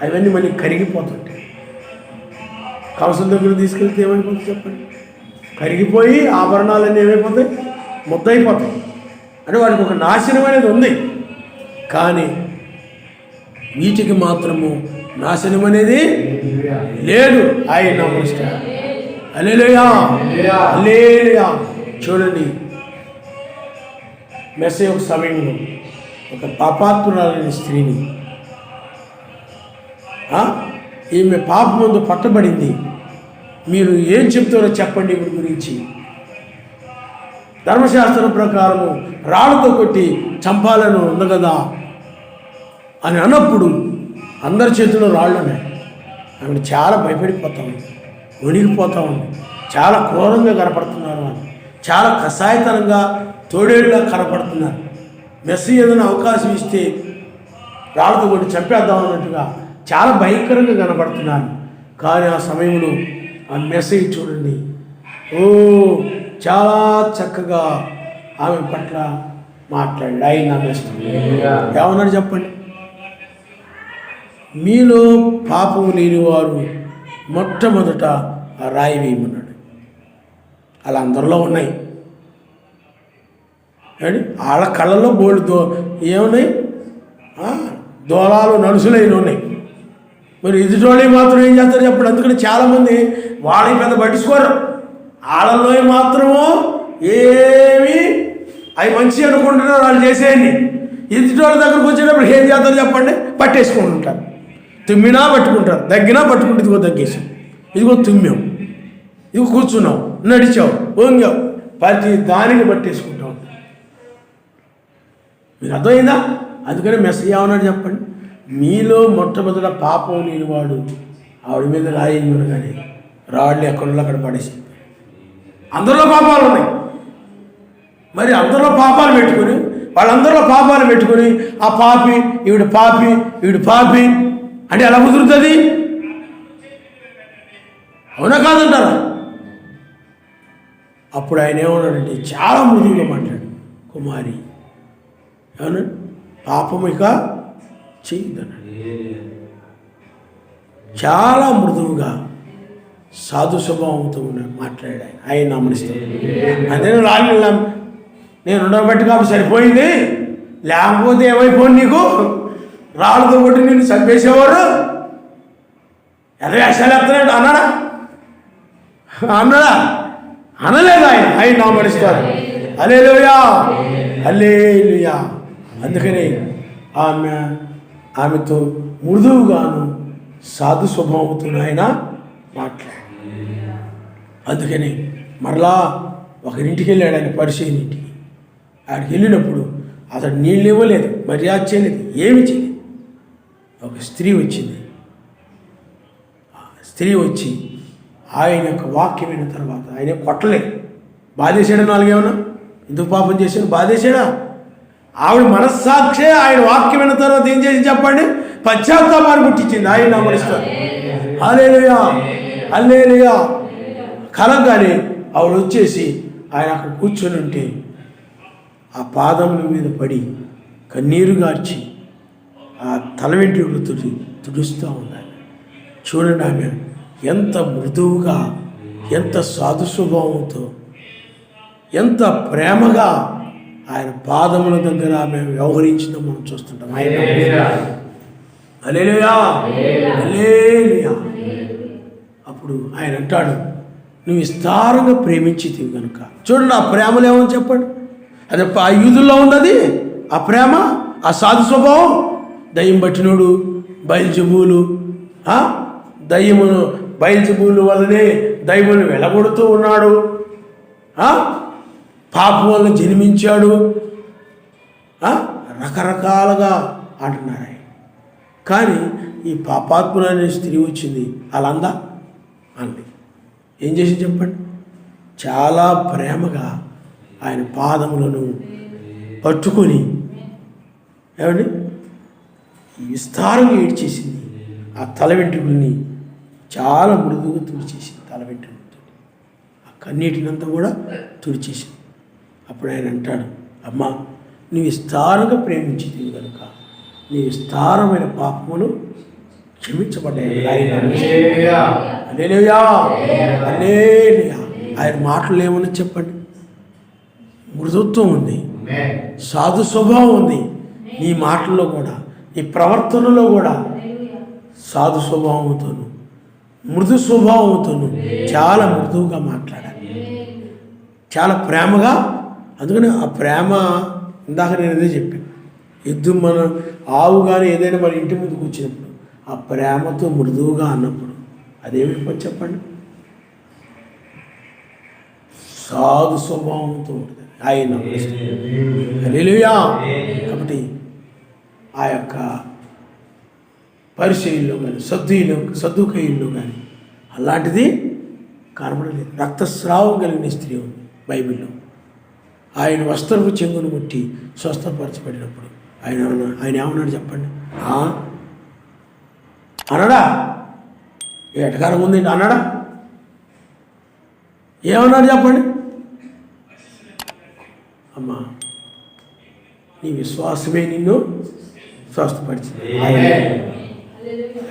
Speaker 1: అవన్నీ మళ్ళీ కరిగిపోతుంటాయి. కవసం దగ్గర తీసుకెళ్తే ఏమైపోతుంది చెప్పండి, కరిగిపోయి ఆభరణాలన్నీ ఏమైపోతాయి, ముద్దయిపోతాయి. అంటే వాడికి ఒక నాశనం అనేది ఉంది, కానీ వీటికి మాత్రము నాశనం అనేది లేదు. ఆయన నమస్కారం, హల్లెలూయా హల్లెలూయా. చూడండి, మెస్సయ్య ఒక సమయంలో ఒక పాపాత్మురాలైన స్త్రీని, ఈమె పాప ముందు పట్టబడింది, మీరు ఏం చెప్తారో చెప్పండి ఈమె గురించి. ధర్మశాస్త్రం ప్రకారము రాళ్ళతో కొట్టి చంపాలని ఉంది కదా అని అన్నప్పుడు అందరి చేతిలో రాళ్ళు ఉన్నాయి. ఆమె చాలా భయపడిపోతా ఉంది, వణిగిపోతా ఉంది, చాలా క్రూరంగా కనపడుతున్నారు, అని చాలా కషాయతనంగా తోడేళ్ళగా కనపడుతున్నారు. మెస్సయ్య ఏదైనా అవకాశం ఇస్తే రాళ్ళతో కొట్టి చంపేద్దాం అన్నట్టుగా చాలా భయంకరంగా కనపడుతున్నారు. కానీ ఆ సమయంలో ఆ మెస్సయ్య చూడండి, చాలా చక్కగా ఆమె పట్ల మాట్లాడాడు. ఆయన ఏమన్నాడు చెప్పండి, మీలో పాపము లేని వారు మొట్టమొదట ఆ రాయి వేయమన్నాడు. అలా అందరిలో ఉన్నాయి అండి, వాళ్ళ కళ్ళలో బోల్డ్ ఏమున్నాయి, దూలాలు నలుసులైన ఉన్నాయి. మరి ఎదుటోళ్ళే మాత్రం ఏం చేస్తారు చెప్పండి. అందుకని చాలామంది వాళ్ళకి పెద్ద పట్టించుకోరు, వాళ్ళలో మాత్రము ఏమి అవి మంచి అనుకుంటున్నారు వాళ్ళు చేసేయండి. ఎదుటోళ్ళ దగ్గరకు వచ్చేటప్పుడు ఏం చేస్తారు చెప్పండి, పట్టేసుకుంటుంటారు. తుమ్మినా పట్టుకుంటారు, దగ్గినా పట్టుకుంటే ఇదిగో దగ్గేసాం, ఇదిగో తుమ్మాం, ఇదిగో కూర్చున్నావు, నడిచావు, వంగావు, ప్రతి దానికి పట్టేసుకుంటాం. మీకు అర్థమైందా? అందుకని మెస్సయ్య ఏమన్నాడు చెప్పండి, మీలో మొట్టమొదట పాపం లేనివాడు ఆవిడ మీద రాయను, కానీ రాళ్ళు ఎక్కడో అక్కడ పడేసి. అందరిలో పాపాలు ఉన్నాయి, మరి అందరిలో పాపాలు పెట్టుకొని వాళ్ళందరిలో పాపాలు పెట్టుకొని ఆ పాపి ఈవిడ పాపి ఈవిడ పాపి అంటే ఎలా కుదురుతుంది? అవునా కాదంటారా? అప్పుడు ఆయన ఏమన్నాడంటే చాలా మృదువుగా మాట్లాడు, కుమారి ఏమన్నా పాపం ఇక చేయదన్నాడు. చాలా మృదువుగా సాధు స్వభావంతో మాట్లాడాడు ఆయన నమనిస్తాడు. అదే రాళ్ళు నేను ఉండబట్టి కాబట్టి సరిపోయింది, లేకపోతే ఏమైపోయింది నీకు, రాళ్ళతో కొట్టి నేను చంపేసేవాడు, ఎర్రవేషాలు ఎత్తనాడు అన్నాడా? అనలేదు. ఆయన నామడిస్తారు. హల్లెలూయా హల్లెలూయా. అందుకని ఆమెతో మృదువుగాను సాధు స్వభావంతో ఆయన మాట్లాడు. అందుకని మరలా ఒకరింటికి వెళ్ళాడు, ఆయన పరిచయం ఇంటికి. ఆడికి వెళ్ళినప్పుడు అతడు నీళ్ళు ఇవ్వలేదు, మర్యాద చేయలేదు, ఏమి చేయలేదు. ఒక స్త్రీ వచ్చింది. స్త్రీ వచ్చి ఆయన యొక్క వాక్యం విన్న తర్వాత ఆయన కొట్టలేదు, బాధేశాడా? నాలుగేమన్నా ఎందుకు పాపం చేశాడు, బాధేశాడా? ఆవిడ మనస్సాక్షే ఆయన వాక్యం విన్న తర్వాత ఏం చేసి చెప్పండి, పశ్చాత్తాపాన్ని పుట్టించింది. ఆయన నమరిస్తారు. హల్లెలూయా హల్లెలూయా. కలంగానే ఆవిడ వచ్చేసి ఆయన అక్కడ కూర్చొని ఉంటే ఆ పాదముల మీద పడి కన్నీరు గార్చి ఆ తల వెంట్రుకలతో తుడుస్తూ ఉన్నాను. చూడండి ఆమె ఎంత మృదువుగా, ఎంత సాధు స్వభావంతో, ఎంత ప్రేమగా ఆయన పాదముల దగ్గర ఆమె వ్యవహరించిందో మనం చూస్తుంటాం. హల్లెలూయా హల్లెలూయా. అప్పుడు ఆయన అంటాడు, నువ్వు విస్తారంగా ప్రేమించితివి కనుక. చూడండి ఆ ప్రేమలో ఏమని చెప్పండి, అది ఆ యూదుల్లో ఉన్నది ఆ ప్రేమ, ఆ సాధు స్వభావం. దయ్యం పట్టినోడు బయల్జెబూలు, దయ్యమును బయల్జెబూలు వల్లనే దయ్యమును వెలగొడుతూ ఉన్నాడు, పాపం వల్ల జన్మించాడు, రకరకాలుగా అంటున్నారు ఆయన. కానీ ఈ పాపాత్ములైన స్త్రీ వచ్చింది, అలా అందా అంది. ఏం చేసి చెప్పండి, చాలా ప్రేమగా ఆయన పాదములను పట్టుకొని ఏమండి విస్తారంగా ఏడ్చేసింది. ఆ తల వెంట్రుకల్ని చాలా మృదువుగా తుడిచేసింది తల వెంట్రుకలతో. కన్నీటినంతా కూడా తుడిచేసింది. అప్పుడు ఆయన అంటాడు, అమ్మా నీవు విస్తారంగా ప్రేమించింది కనుక నీ విస్తారమైన పాపములు క్షమించబడ్డాయి. హల్లెలూయా, హల్లెలూయా. ఆయన మాటలు ఏమని చెప్పండి, మృదుత్వం ఉంది, సాధు స్వభావం ఉంది. నీ మాటల్లో కూడా, నీ ప్రవర్తనలో కూడా సాధు స్వభావంతోను మృదు స్వభావంతోను చాలా మృదువుగా మాట్లాడాలి, చాలా ప్రేమగా. అందుకని ఆ ప్రేమ ఇందాక నేను అదే చెప్పాను, మన ఆవు కానీ ఏదైనా మన ఇంటి ముందుకు వచ్చినప్పుడు ఆ ప్రేమతో మృదువుగా అన్నప్పుడు అదేమి చెప్పండి, సాధు స్వభావంతో ఉంటుంది ఆయన. హల్లెలూయా. కాబట్టి ఆ యొక్క పరిచయంలో కానీ సద్దుకయ్యుల్లో కానీ అలాంటిది కనబడలేదు. రక్తస్రావం కలిగిన స్త్రీ ఉంది బైబిల్లో. ఆయన వస్త్రపు చెంగును ముట్టి స్వస్థపరచబడినప్పుడు ఆయన ఏమన్నాడు చెప్పండి, అన్నాడా? ఎటకారం ఉంది అన్నాడా? ఏమన్నాడు చెప్పండి? అమ్మా నీ విశ్వాసమే నిన్ను స్వస్థపరిచింది.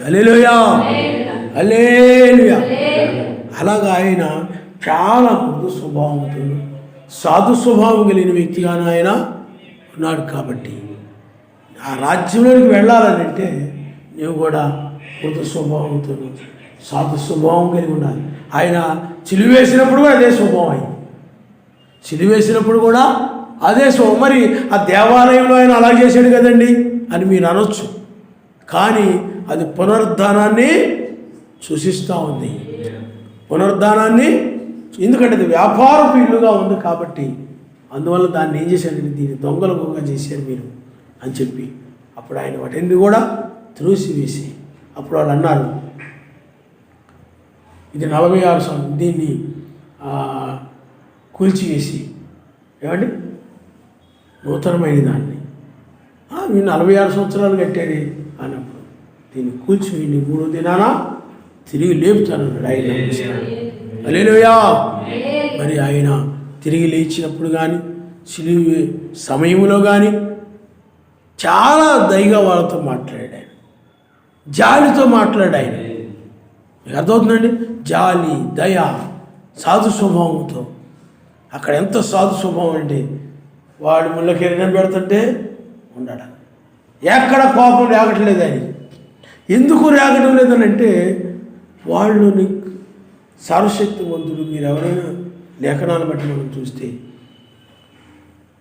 Speaker 1: హల్లెలూయా, హల్లెలూయా. అలాగా ఆయన చాలా మృదు స్వభావంతో సాధు స్వభావం కలిగిన వ్యక్తిగాను ఆయన ఉన్నాడు. కాబట్టి ఆ రాజ్యంలోనికి వెళ్ళాలనంటే నువ్వు కూడా మృదు స్వభావంతో సాధు స్వభావం కలిగి ఉండాలి. ఆయన సిలువేసినప్పుడు కూడా అదే స్వభావం అయింది. సిలువేసినప్పుడు కూడా అదే స్వభావం. మరి ఆ దేవాలయంలో ఆయన అలా చేశాడు కదండి అని మీరు అనొచ్చు, కానీ అది పునరుద్ధానాన్ని సూచిస్తూ ఉంది. పునరుద్ధానాన్ని, ఎందుకంటే అది వ్యాపారపు ఇల్లుగా ఉంది కాబట్టి అందువల్ల దాన్ని ఏం చేశారండి, దీన్ని దొంగలుగా చేశారు మీరు అని చెప్పి అప్పుడు ఆయన వాటిని కూడా త్రోసివేసి అప్పుడు వాళ్ళు అన్నారు, ఇది 46 సంవత్సరం దీన్ని కూల్చివేసి ఏమండి నూతనమైన దాన్ని మీరు 46 సంవత్సరాలు కట్టారు అన్నప్పుడు దీన్ని కూల్చివేయండి, 3వ దినాన తిరిగి లేపుతానన్నాడు ఆయన. హల్లెలూయా. మరి ఆయన తిరిగి లేచినప్పుడు కానీ సిలువ సమయంలో కానీ చాలా దయగా వాళ్ళతో మాట్లాడాడు ఆయన, జాలితో మాట్లాడాడు ఆయన. మీకు అర్థమవుతుందండి, జాలి, దయ, సాధు స్వభావంతో. అక్కడ ఎంత సాధు స్వభావం అంటే వాడు ముళ్ళకి ఎరగని పెడుతుంటే ఉండడం, ఎక్కడ కోపం రేగట్లేదు ఆయన. ఎందుకు రేగడం లేదనంటే వాళ్ళు సర్వశక్తివంతుడు. మీరు ఎవరైనా లేఖనాలు బట్టి మనం చూస్తే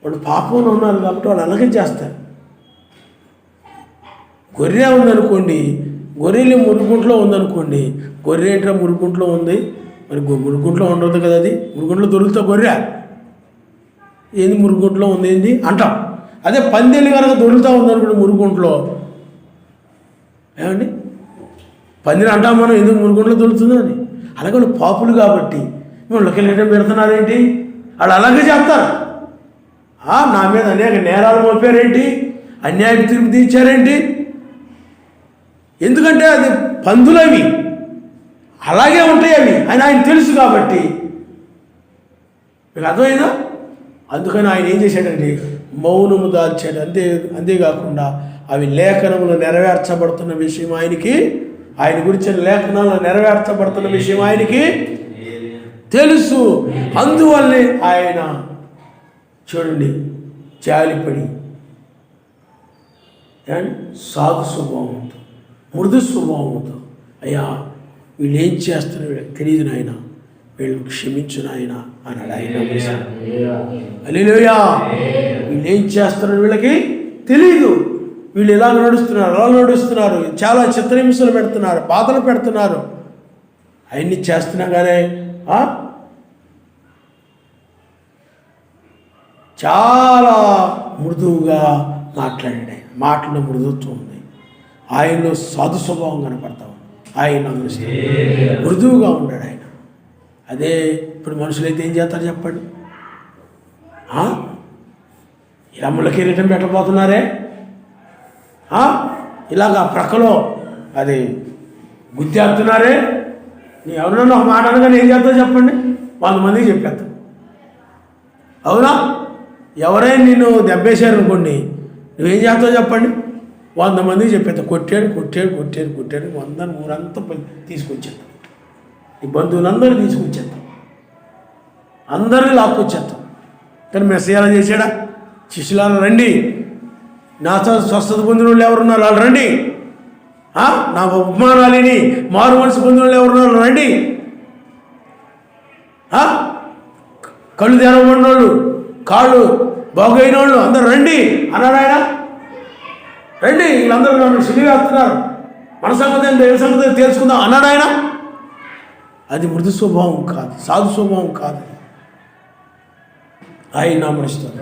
Speaker 1: వాళ్ళు పాపంలో ఉన్నారు కాబట్టి వాళ్ళు అలాగే చేస్తారు. గొర్రె ఉందనుకోండి, గొర్రెలు మురుగుంట్లో ఉందనుకోండి, గొర్రె ఏంట్రా మురుగుంట్లో ఉంది, మరి మురుగుంట్లో ఉండదు కదా, అది మురుగుంట్లో దొరుకుతా గొర్రె ఏంది మురుగుంట్లో ఉంది ఏంది అంటాం. అదే పందేళ్ళు కనుక దొరుకుతూ ఉందనుకోండి మురుగుంట్లో, ఏమండి పందిని అంటాం మనం, ఎందుకు మురుగుంట్లో దొరుకుతుందో అని. అలాగే వాళ్ళు పాపులు కాబట్టి వీళ్ళకి వెళ్ళడం పెడుతున్నారేంటి, వాళ్ళు అలాగే చేస్తారు. నా మీద అనేక నేరాలు మోపారేంటి, అన్యాయం తీర్పు తీర్చారేంటి, ఎందుకంటే అది పందులవి అలాగే ఉంటాయి అవి అని ఆయన తెలుసు కాబట్టి. మీకు అర్థమైందా? అందుకని ఆయన ఏం చేశాడంటే మౌనము దాల్చాడు. అంతేకాకుండా అవి లేఖనములు నెరవేర్చబడుతున్న విషయం ఆయనకి, ఆయన గురించిన లేఖనాలు నెరవేర్చబడుతున్న విషయం ఆయనకి తెలుసు. అందువల్లే ఆయన చూడండి జాలిపడి సాధు స్వభావంతో మృదు స్వభావంతో, అయ్యా వీళ్ళు ఏం చేస్తున్నారు వీళ్ళకి తెలియదు నాయన, వీళ్ళు క్షమించు నాయన అన్నాడు ఆయన. హల్లెలూయా. వీళ్ళు ఏం చేస్తున్నారు వీళ్ళకి తెలియదు, వీళ్ళు ఎలా నడుస్తున్నారు, చాలా చిత్రహింసలు పెడుతున్నారు, బాధలు పెడుతున్నారు, అవన్నీ చేస్తున్నా కానీ చాలా మృదువుగా మాట్లాడాడు ఆయన. మాటలో మృదుత్వం ఉంది, ఆయనలో సాధు స్వభావం కనపడతాం. ఆయన మృదువుగా ఉన్నాడు ఆయన. అదే ఇప్పుడు మనుషులైతే ఏం చేస్తారు చెప్పండి, ఇలా ముళ్ళ కిరీటం పెట్టబోతున్నారే, ఇలాగా ప్రక్కలో అది గుద్దేస్తున్నారే, నీ ఎవరన్నా ఒక మాట అనగానే ఏం చేస్తావు చెప్పండి, 100 మందికి చెప్పేస్తాం. అవునా? ఎవరైనా నిన్ను దెబ్బేశారనుకోండి, నువ్వేం చేస్తావు చెప్పండి? 100 మందికి చెప్పేస్తావు. కొట్టాడు 100 ఊరంతా తీసుకొచ్చేస్తాం. ఈ బంధువులందరూ తీసుకొచ్చేస్తాం, అందరినీ లాక్కొచ్చేస్తాం. కానీ మెసేజ్ ఎలా చేశాడా? శిష్యులారా రండి, నాతో స్వస్థత పొందిన వాళ్ళు ఎవరున్నారు వాళ్ళు రండి, నా ఉపమానాలని మారు మనసు పొందిన వాళ్ళు ఎవరున్నారు రండి, కళ్ళు తెరవబడిన వాళ్ళు, కాళ్ళు బాగైన వాళ్ళు అందరూ రండి అన్నాడు ఆయన. రండి, వీళ్ళందరూ నన్ను సిలివేస్తున్నారు, మన సంగతి దేని సంగతి తెలుసుకుందాం అన్నాడు ఆయన. అది మృదు స్వభావం కాదు, సాధు స్వభావం కాదు. ఆయన నామనిస్తారు.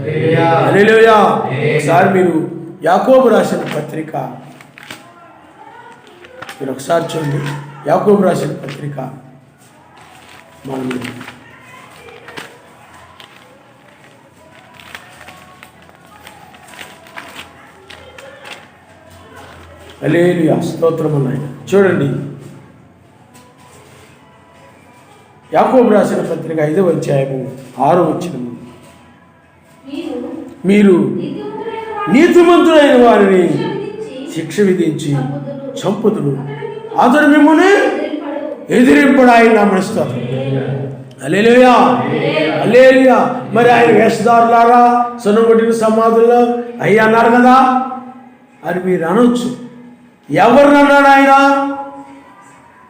Speaker 1: హల్లెలూయా. ఒకసారి మీరు యాకోబు రాసిన పత్రిక మీరు ఒకసారి చూడండి. యాకోబు రాసిన పత్రిక మనం హల్లెలూయా, స్తోత్రం అన్నాయన. చూడండి, యాకోబు రాసిన పత్రిక 5వ అధ్యాయము 6వ వచనం. మీరు నీతిమంతులైన వారిని శిక్ష విధించి చంపుదురు, అతడు మిమ్మల్ని ఎదిరింపడు. ఆయన నామనిస్తారు. హల్లెలూయా, హల్లెలూయా. మరి ఆయన వేషధారులారా సొన్నగొట్టిన సమాధుల్లో అయ్యి అన్నారు కదా అని మీరు అనొచ్చు. ఎవరిని అన్నాడు ఆయన?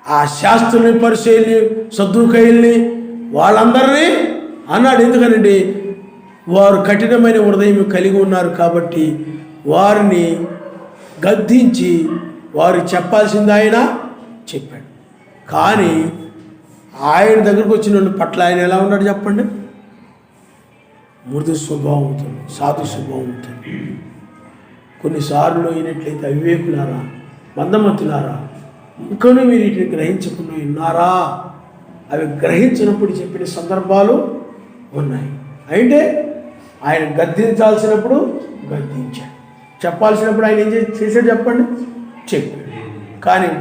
Speaker 1: ఆ శాస్త్రుని, పరిశీలిని, సద్దుకైల్ని వాళ్ళందరినీ అన్నాడు. ఎందుకనండి? వారు కఠినమైన హృదయం కలిగి ఉన్నారు కాబట్టి వారిని గద్దించి వారు చెప్పాల్సింది ఆయన చెప్పాడు. కానీ ఆయన దగ్గరకు వచ్చిన పట్ల ఆయన ఎలా ఉన్నాడు చెప్పండి? మృదు స్వభావంతో, సాధు స్వభావంతో. కొన్నిసార్లు అయినట్లయితే అవివేకులారా, మందమతులారా, ఇంకనూ మీరు వీటిని గ్రహించకుండా ఉన్నారా? అవి గ్రహించినప్పుడు చెప్పిన సందర్భాలు ఉన్నాయి. అంటే ఆయన గద్దించాల్సినప్పుడు గద్దించాడు, చెప్పాల్సినప్పుడు ఆయన ఏం చేశాడు చెప్పండి? చెప్పాడు. కానీ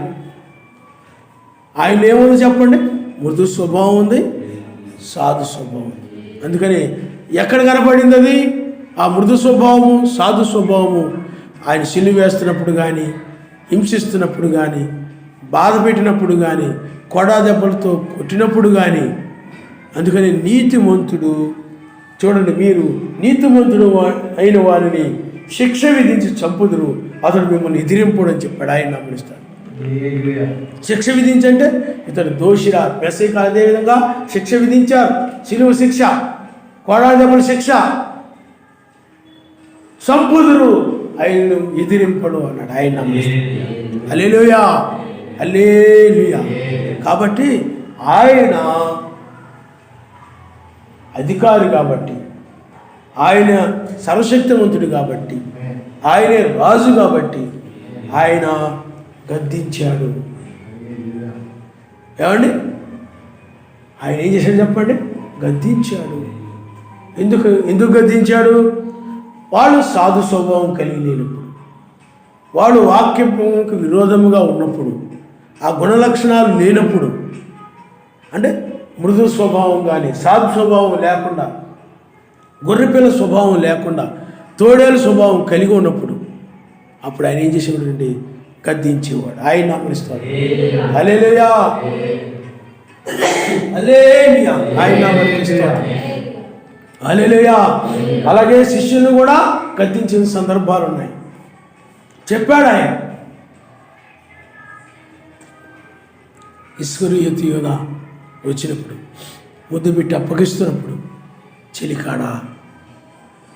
Speaker 1: ఆయన ఏముంది చెప్పండి? మృదు స్వభావం ఉంది, సాధు స్వభావం ఉంది. అందుకని ఎక్కడ కనపడింది అది? ఆ మృదు స్వభావము, సాధు స్వభావము ఆయన సిలువ వేస్తున్నప్పుడు కానీ, హింసిస్తున్నప్పుడు కానీ, బాధ పెట్టినప్పుడు కానీ, కొడా దెబ్బలతో కొట్టినప్పుడు కానీ. అందుకని నీతిమంతుడు, చూడండి, మీరు నీతిమంతుడు అయిన వారిని శిక్ష విధించి చంపుదురు, అతడు మిమ్మల్ని ఎదిరింపుడు అని చెప్పాడు. ఆయన నమ్మనిస్తాడు. శిక్ష విధించంటే ఇతడు దోషిరా. మెస్సీకి అదేవిధంగా శిక్ష విధించారు. సిలువ శిక్ష, కొడా దెబ్బల శిక్ష. చంపుదురు, ఆయన్ను ఎదిరింపడు అన్నాడు. ఆయన నమ్మనిస్తాడు. హల్లెలూయా, హల్లెలూయా. కాబట్టి ఆయన అధికారి కాబట్టి, ఆయన సర్వశక్తివంతుడు కాబట్టి, ఆయనే రాజు కాబట్టి ఆయన గద్దించాడు. ఏమండి? ఆయన ఏం చేశాడు చెప్పండి? గద్దించాడు. ఎందుకు గద్దించాడు? వాళ్ళు సాధు స్వభావం కలిగి లేనప్పుడు, వాళ్ళు వాక్యముకు విరోధముగా ఉన్నప్పుడు, ఆ గుణలక్షణాలు లేనప్పుడు, అంటే మృదు స్వభావం కానీ సాధు స్వభావం లేకుండా, గొర్రెపిల్ల స్వభావం లేకుండా, తోడేలు స్వభావం కలిగి ఉన్నప్పుడు అప్పుడు ఆయన ఏం చేసేవాడు? గద్దించేవాడు. ఆయన నామనిస్తాడు. హల్లెలూయా, హల్లెలూయా. ఆయన నామనిస్తాడు. హల్లెలూయా. అలాగే శిష్యులను కూడా గద్దించిన సందర్భాలు ఉన్నాయి. చెప్పాడు ఆయన. ఇస్కరియోతు యూద వచ్చినప్పుడు, ముద్దు పెట్టి అప్పగిస్తున్నప్పుడు, చెలికాడా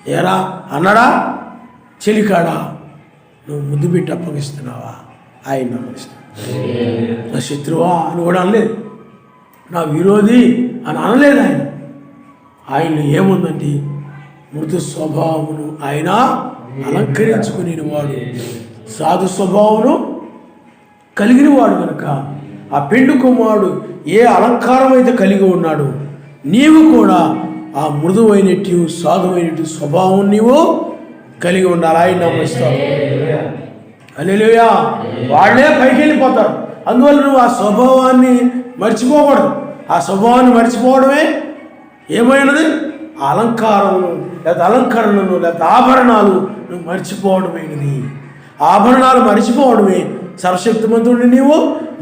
Speaker 1: ఏరా అన్నాడా? చెలికాడా, నువ్వు ముద్దు పెట్టి అప్పగిస్తున్నావా? ఆయన నమ్మనిస్తాడు. నా శత్రువా అని కూడా అనలేదు, నా విరోధి అని అనలేదు. ఆయన ఏముందంటే మృదు స్వభావమును ఆయన అలంకరించుకుని వాడు, సాధు స్వభావమును కలిగిన వాడు కనుక ఆ పెండు కుమారుడు ఏ అలంకారం అయితే కలిగి ఉన్నాడు, నీవు కూడా ఆ మృదువైనట్టు సాధువైనట్టు స్వభావం నీవు కలిగి ఉండాలి. ఆయన నమ్మనిస్తాడు. హల్లెలూయా. వాళ్ళే పైకి వెళ్ళిపోతారు. అందువల్ల నువ్వు ఆ స్వభావాన్ని మర్చిపోకూడదు. ఆ స్వభావాన్ని మర్చిపోవడమే ఏమైనది? అలంకారమును లేకపోతే అలంకరణను లేకపోతే ఆభరణాలు నువ్వు మర్చిపోవడమైనది. ఆభరణాలు మర్చిపోవడమే సర్వశక్తిమంతుడిని నీవు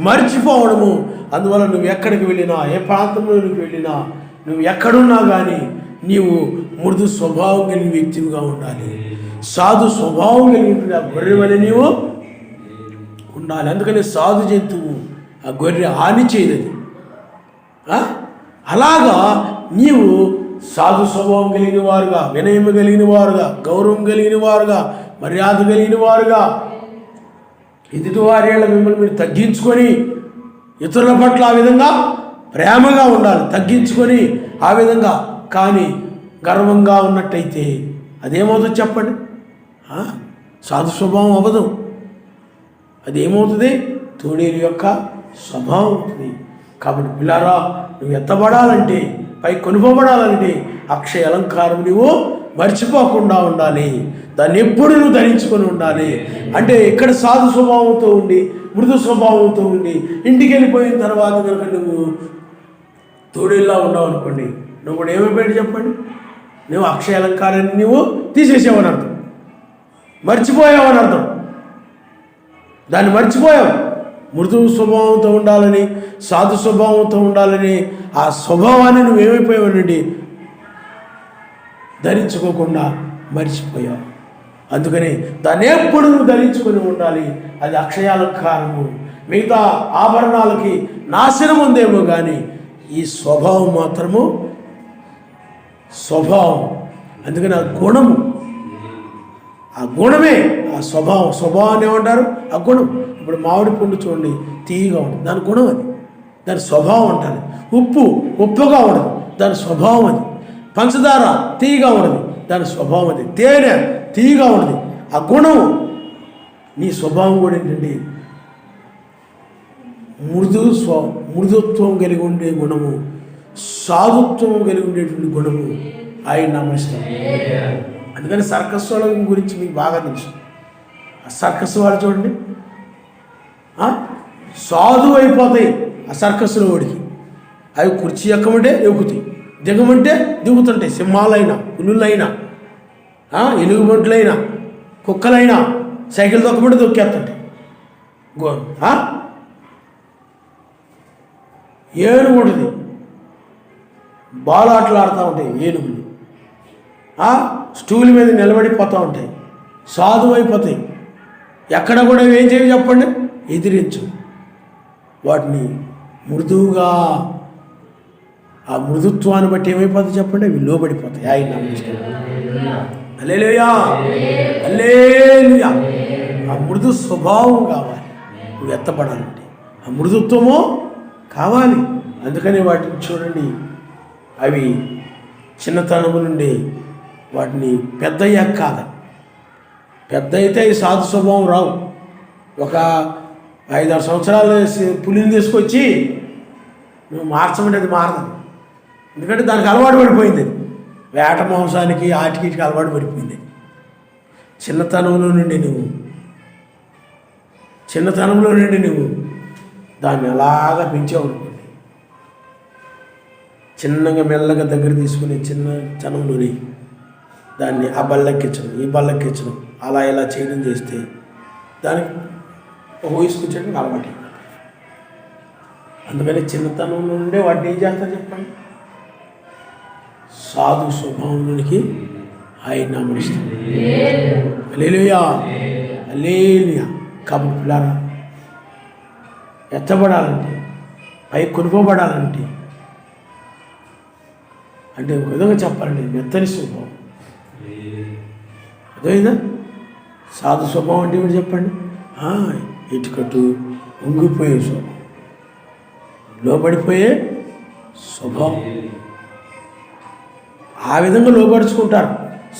Speaker 1: మర్చిపోవడము. అందువల్ల నువ్వు ఎక్కడికి వెళ్ళినా, ఏ ప్రాంతంలోనికి వెళ్ళినా, నువ్వు ఎక్కడున్నా కానీ నీవు మృదు స్వభావం కలిగిన వ్యక్తివిగా ఉండాలి. సాధు స్వభావం కలిగిన గొర్రె వలె నీవు ఉండాలి. అందుకని సాధు జంతువు ఆ గొర్రె హాని చేయదు. అలాగా నీవు సాధు స్వభావం కలిగిన వారుగా, వినయం కలిగిన వారుగా, గౌరవం కలిగిన వారుగా, మర్యాద కలిగిన వారుగా, ఎదుటి వారేళ్ళ మిమ్మల్ని మీరు తగ్గించుకొని ఇతరుల పట్ల ఆ విధంగా ప్రేమగా ఉండాలి. తగ్గించుకొని ఆ విధంగా కానీ గర్వంగా ఉన్నట్టయితే అదేమవుతుంది చెప్పండి? సాధు స్వభావం అవ్వదు. అదేమవుతుంది? తోడేలు యొక్క స్వభావం అవుతుంది. కాబట్టి పిల్లారా, నువ్వు ఎత్తబడాలంటే, పై కొనుకోబడాలంటే అక్షయ అలంకారం నువ్వు మర్చిపోకుండా ఉండాలి. దాన్ని ఎప్పుడు నువ్వు ధరించుకొని ఉండాలి. అంటే ఇక్కడ సాధు స్వభావంతో ఉండి, మృదు స్వభావంతో ఉండి, ఇంటికి వెళ్ళిపోయిన తర్వాత కనుక నువ్వు తోడేళ్ళలా ఉన్నావు అనుకోండి, నువ్వు కూడా ఏమైపోయాడు చెప్పండి? నువ్వు అక్షయ అలంకారాన్ని నువ్వు తీసేసావని అర్థం, మర్చిపోయావని అర్థం. దాన్ని మర్చిపోయావు. మృదు స్వభావంతో ఉండాలని, సాధు స్వభావంతో ఉండాలని ఆ స్వభావాన్ని నువ్వేమైపోయావనండి? ధరించుకోకుండా మర్చిపోయావు. అందుకని దాన్ని ఎప్పుడు నువ్వు ధరించుకొని ఉండాలి. అది అక్షయాలంకారము. మిగతా ఆభరణాలకి నాశనం ఉందేమో కానీ ఈ స్వభావం మాత్రము స్వభావం. అందుకని ఆ గుణము, ఆ గుణమే ఆ స్వభావం. స్వభావాన్ని ఏమంటారు? ఆ గుణం. ఇప్పుడు మామిడి పండు చూడండి, తీయగా ఉంటుంది, దాని గుణం అది, దాని స్వభావం అంటారు. ఉప్పు ఉప్పుగా ఉండదు, దాని స్వభావం అది. పంచదార తీయగా ఉండదు, దాని స్వభావం అది. తేనె తీయగా ఉండదు, ఆ గుణం. నీ స్వభావం కూడా ఏంటండి? మృదుత్వం కలిగి ఉండే గుణము, సాధుత్వం కలిగి ఉండేటువంటి గుణము ఆయన నమస్తం. అందుకని సర్కస్ వాళ్ళ గురించి మీకు బాగా తెలుసు. ఆ సర్కస్ వాళ్ళు చూడండి, సాధువు అయిపోతాయి ఆ సర్కస్లో వాడికి. అవి కుర్చీ ఎక్కమంటే ఎక్కుతాయి, దిగమంటే దిగుతుంటాయి. సింహాలైనా, పులులైనా, ఎలుగుబంట్లైనా, కుక్కలైనా సైకిల్ దొక్కమంటే దొక్కేస్తుంటాయి. ఏనుగు ఉంటుంది, బాల్ ఆటలు ఆడుతూ ఉంటాయి ఏనుగులు. స్టూల్ మీద నిలబడిపోతూ ఉంటాయి, సాధువు అయిపోతాయి. ఎక్కడ కూడా ఏం చేయాలి చెప్పండి? ఎదిరించు వాటిని. మృదువుగా ఆ మృదుత్వాన్ని బట్టి ఏమైపోతుంది చెప్పండి? అవి లోబడిపోతాయి. ఆయన హల్లెలూయా, హల్లెలూయా. ఆ మృదు స్వభావం కావాలి నువ్వు ఎత్తపడాలంటే, ఆ మృదుత్వము కావాలి. అందుకని వాటిని చూడండి, అవి చిన్నతనము నుండి వాటిని పెద్ద అయ్యాక కాదు. పెద్ద అయితే ఈ సాధు స్వభావం రావు. ఒక 5-6 సంవత్సరాలు పులిని తీసుకొచ్చి నువ్వు మార్చమంటే అది మారదు. ఎందుకంటే దానికి అలవాటు పడిపోయింది. వేట మాంసానికి ఆటికి అలవాటు పడిపోయింది. చిన్నతనంలో నుండి నువ్వు దాన్ని అలాగా పెంచావు. చిన్నగా మెల్లగా దగ్గర తీసుకుని చిన్నతనంలోని దాన్ని ఆ బల్లెక్కించడం, ఈ బల్లెక్కించడం, అలా ఇలా చేయడం చేస్తే దానికి ఒక వయసు కూర్చోడానికి అలవాటు. అందుకని చిన్నతనంలో నుండే వాటిని ఏం చేస్తారు చెప్పండి? సాధు స్వభావంలోనికి ఆయన నామనిస్తాం. హల్లెలూయా, హల్లెలూయా. కాబట్టి పిల్లారా, ఎత్తబడాలంటే, పై కొనుకోబడాలంటే, అంటే ఒక విధంగా చెప్పాలంటే మెత్తని స్వభావం. అదేనా సాధు స్వభావం అంటే ఏమిటి చెప్పండి? ఇటుకట్టు ఉంగిపోయే స్వభావం, లోబడిపోయే స్వభావం. ఆ విధంగా లోపరుచుకుంటారు.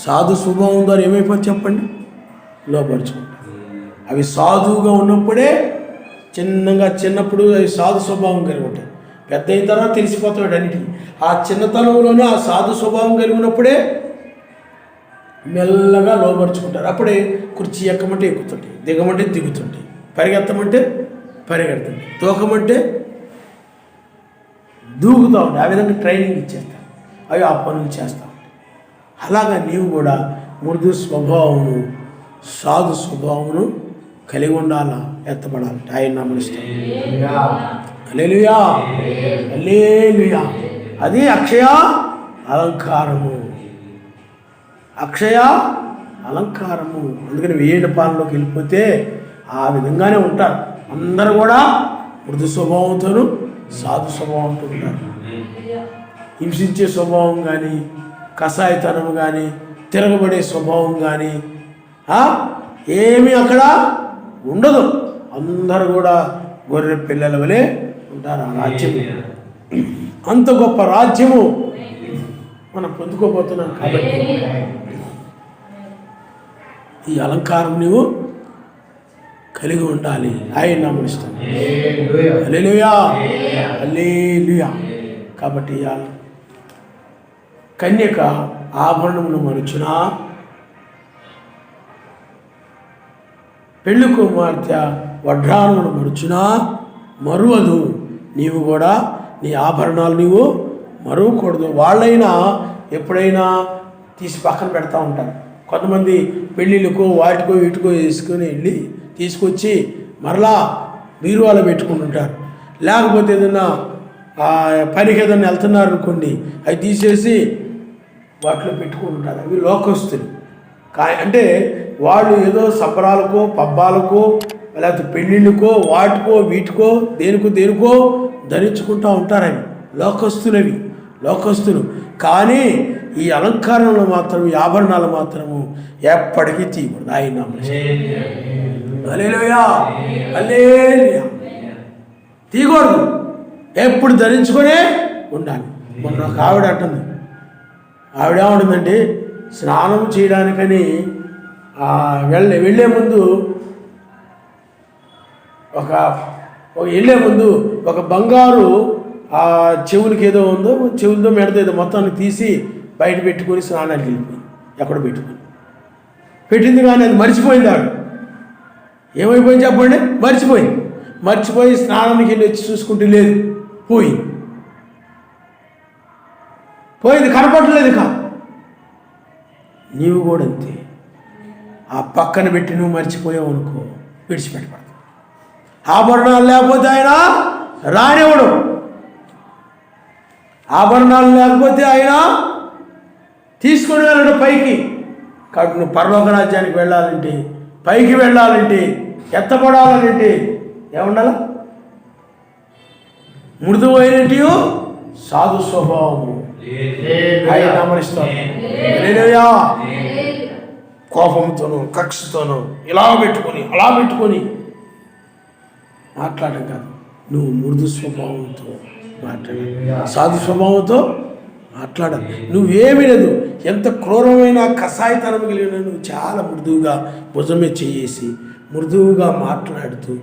Speaker 1: సాధు స్వభావం ద్వారా ఏమైపోతుంది చెప్పండి? లోపరుచుకుంటారు. అవి సాధువుగా ఉన్నప్పుడే చిన్నప్పుడు అవి సాధు స్వభావం కలిగి ఉంటాయి. పెద్ద అయిన తర్వాత తెలిసిపోతాడు అన్నిటికీ. ఆ చిన్నతనంలోనే ఆ సాధు స్వభావం కలిగి ఉన్నప్పుడే మెల్లగా లోపరుచుకుంటారు. అప్పుడే కుర్చీ ఎక్కమంటే ఎక్కుతుంటాయి, దిగమంటే దిగుతుంటాయి, పరిగెత్తమంటే పరిగెడుతుంటాయి, తూకమంటే దూకుతూ ఉంటాయి. ఆ విధంగా ట్రైనింగ్ ఇచ్చేస్తారు. అవి ఆ పనులు చేస్తాం. అలాగా నీవు కూడా మృదు స్వభావమును సాధు స్వభావమును కలిగి ఉండాలా, ఎత్తబడాలి. ఆయన నమనిస్తాం. హల్లెలూయా, హల్లెలూయా. అది అక్షయ అలంకారము, అక్షయ అలంకారము. అందుకని వేడి పాలనలోకి వెళ్ళిపోతే ఆ విధంగానే ఉంటారు. అందరూ కూడా మృదు స్వభావంతోనూ సాధు స్వభావంతో ఉంటారు. హింసించే స్వభావం కానీ, కషాయతనం కానీ, తిరగబడే స్వభావం కానీ ఏమీ అక్కడ ఉండదు. అందరూ కూడా గొర్రె పిల్లల వలె ఉంటారు. ఆ రాజ్యము, అంత గొప్ప రాజ్యము మనం పొందుకోబోతున్నాం. కాబట్టి ఈ అలంకారం నీవు కలిగి ఉండాలి. ఆయన నమనిస్తాను. హల్లెలూయా, హల్లెలూయా. కాబట్టి కన్యక ఆభరణమును మరుచునా, పెళ్లి కుమార్తె వడ్రాణమును మరుచునా మరువదు. నీవు కూడా నీ ఆభరణాలు నీవు మరువకూడదు. వాళ్ళైనా ఎప్పుడైనా తీసి పక్కన పెడతా ఉంటారు. కొంతమంది పెళ్ళిళ్ళకో వాటికో వీటికో వేసుకొని వెళ్ళి తీసుకొచ్చి మరలా బీరువాలో పెట్టుకుంటుంటారు. లేకపోతే ఏదన్నా పనికి ఏదైనా వెళ్తున్నారు అనుకోండి, అవి తీసేసి వాటిలో పెట్టుకుంటుంటారు. అవి లోకస్తులు. అంటే వాళ్ళు ఏదో సంబరాలకో పబ్బాలకో లేకపోతే పెళ్ళిళ్ళకో వాటికో వీటికో దేనికో ధరించుకుంటూ ఉంటారు. అవి లోకస్తులవి, లోకస్తులు. కానీ ఈ అలంకారంలో మాత్రం, ఈ ఆభరణాలు మాత్రము ఎప్పటికీ తీయకూడదు. ఆయన హల్లెలూయా, హల్లెలూయా. తీయకూడదు, ఎప్పుడు ధరించుకునే ఉండాలి. మొన్న ఒక ఆవిడ అంటుంది, ఆవిడేమంటుందంటే స్నానం చేయడానికని వెళ్ళే ముందు వెళ్ళే ముందు ఒక బంగారు చెవులకి ఏదో ఉందో, చెవులతో మెడతో ఏదో మొత్తాన్ని తీసి బయట పెట్టుకొని స్నానానికి వెళ్ళిపోయింది. ఎక్కడ పెట్టింది కానీ అది మర్చిపోయింది. ఆవిడ ఏమైపోయింది చెప్పండి? మర్చిపోయి స్నానానికి వెళ్ళి వచ్చి చూసుకుంటూ లేదు, పోయింది, కనపడలేదు. నీవు కూడా అంతే. ఆ పక్కన పెట్టి నువ్వు మర్చిపోయావు అనుకో, విడిచిపెట్టబడతావు. ఆభరణాలు లేకపోతే ఆయన రానివ్వడు. ఆభరణాలు లేకపోతే ఆయన తీసుకొని వెళ్ళడు పైకి. కాబట్టి నువ్వు పరలోక రాజ్యానికి వెళ్ళాలంటే, పైకి వెళ్ళాలంటే, ఎత్తపడాలంటే ఏముండాల? మృదువైనటి సాధు స్వభావము. ఆయన గమనిస్తాను. కోపంతోనూ కక్షతోనూ ఇలా పెట్టుకొని అలా పెట్టుకొని మాట్లాడడం కాదు. నువ్వు మృదు స్వభావంతో మాట్లాడాలి, సాధు స్వభావంతో మాట్లాడాలి. నువ్వేమీ లేదు, ఎంత క్రూరమైన కషాయతనం కలిగిన నువ్వు చాలా మృదువుగా భుజమే చేసి మృదువుగా మాట్లాడుతూ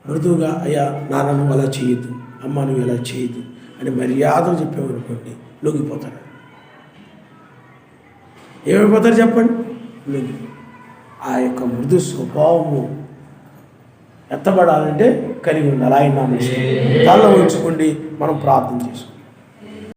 Speaker 1: మృదువుగా, అయ్యా నాన్న నువ్వు అలా చేయొద్దు, అమ్మ నువ్వు ఇలా చేయొద్దు అని మర్యాదలు చెప్పేవనుకోండి, లొంగిపోతారు. ఏమైపోతారు చెప్పండి? లొంగి. ఆ యొక్క మృదు స్వభావము ఎత్తబడాలంటే కలిగి ఉండాలి. ఆయన నామం తల ఉంచుకోండి, మనం ప్రార్థన చేసుకుంటాం.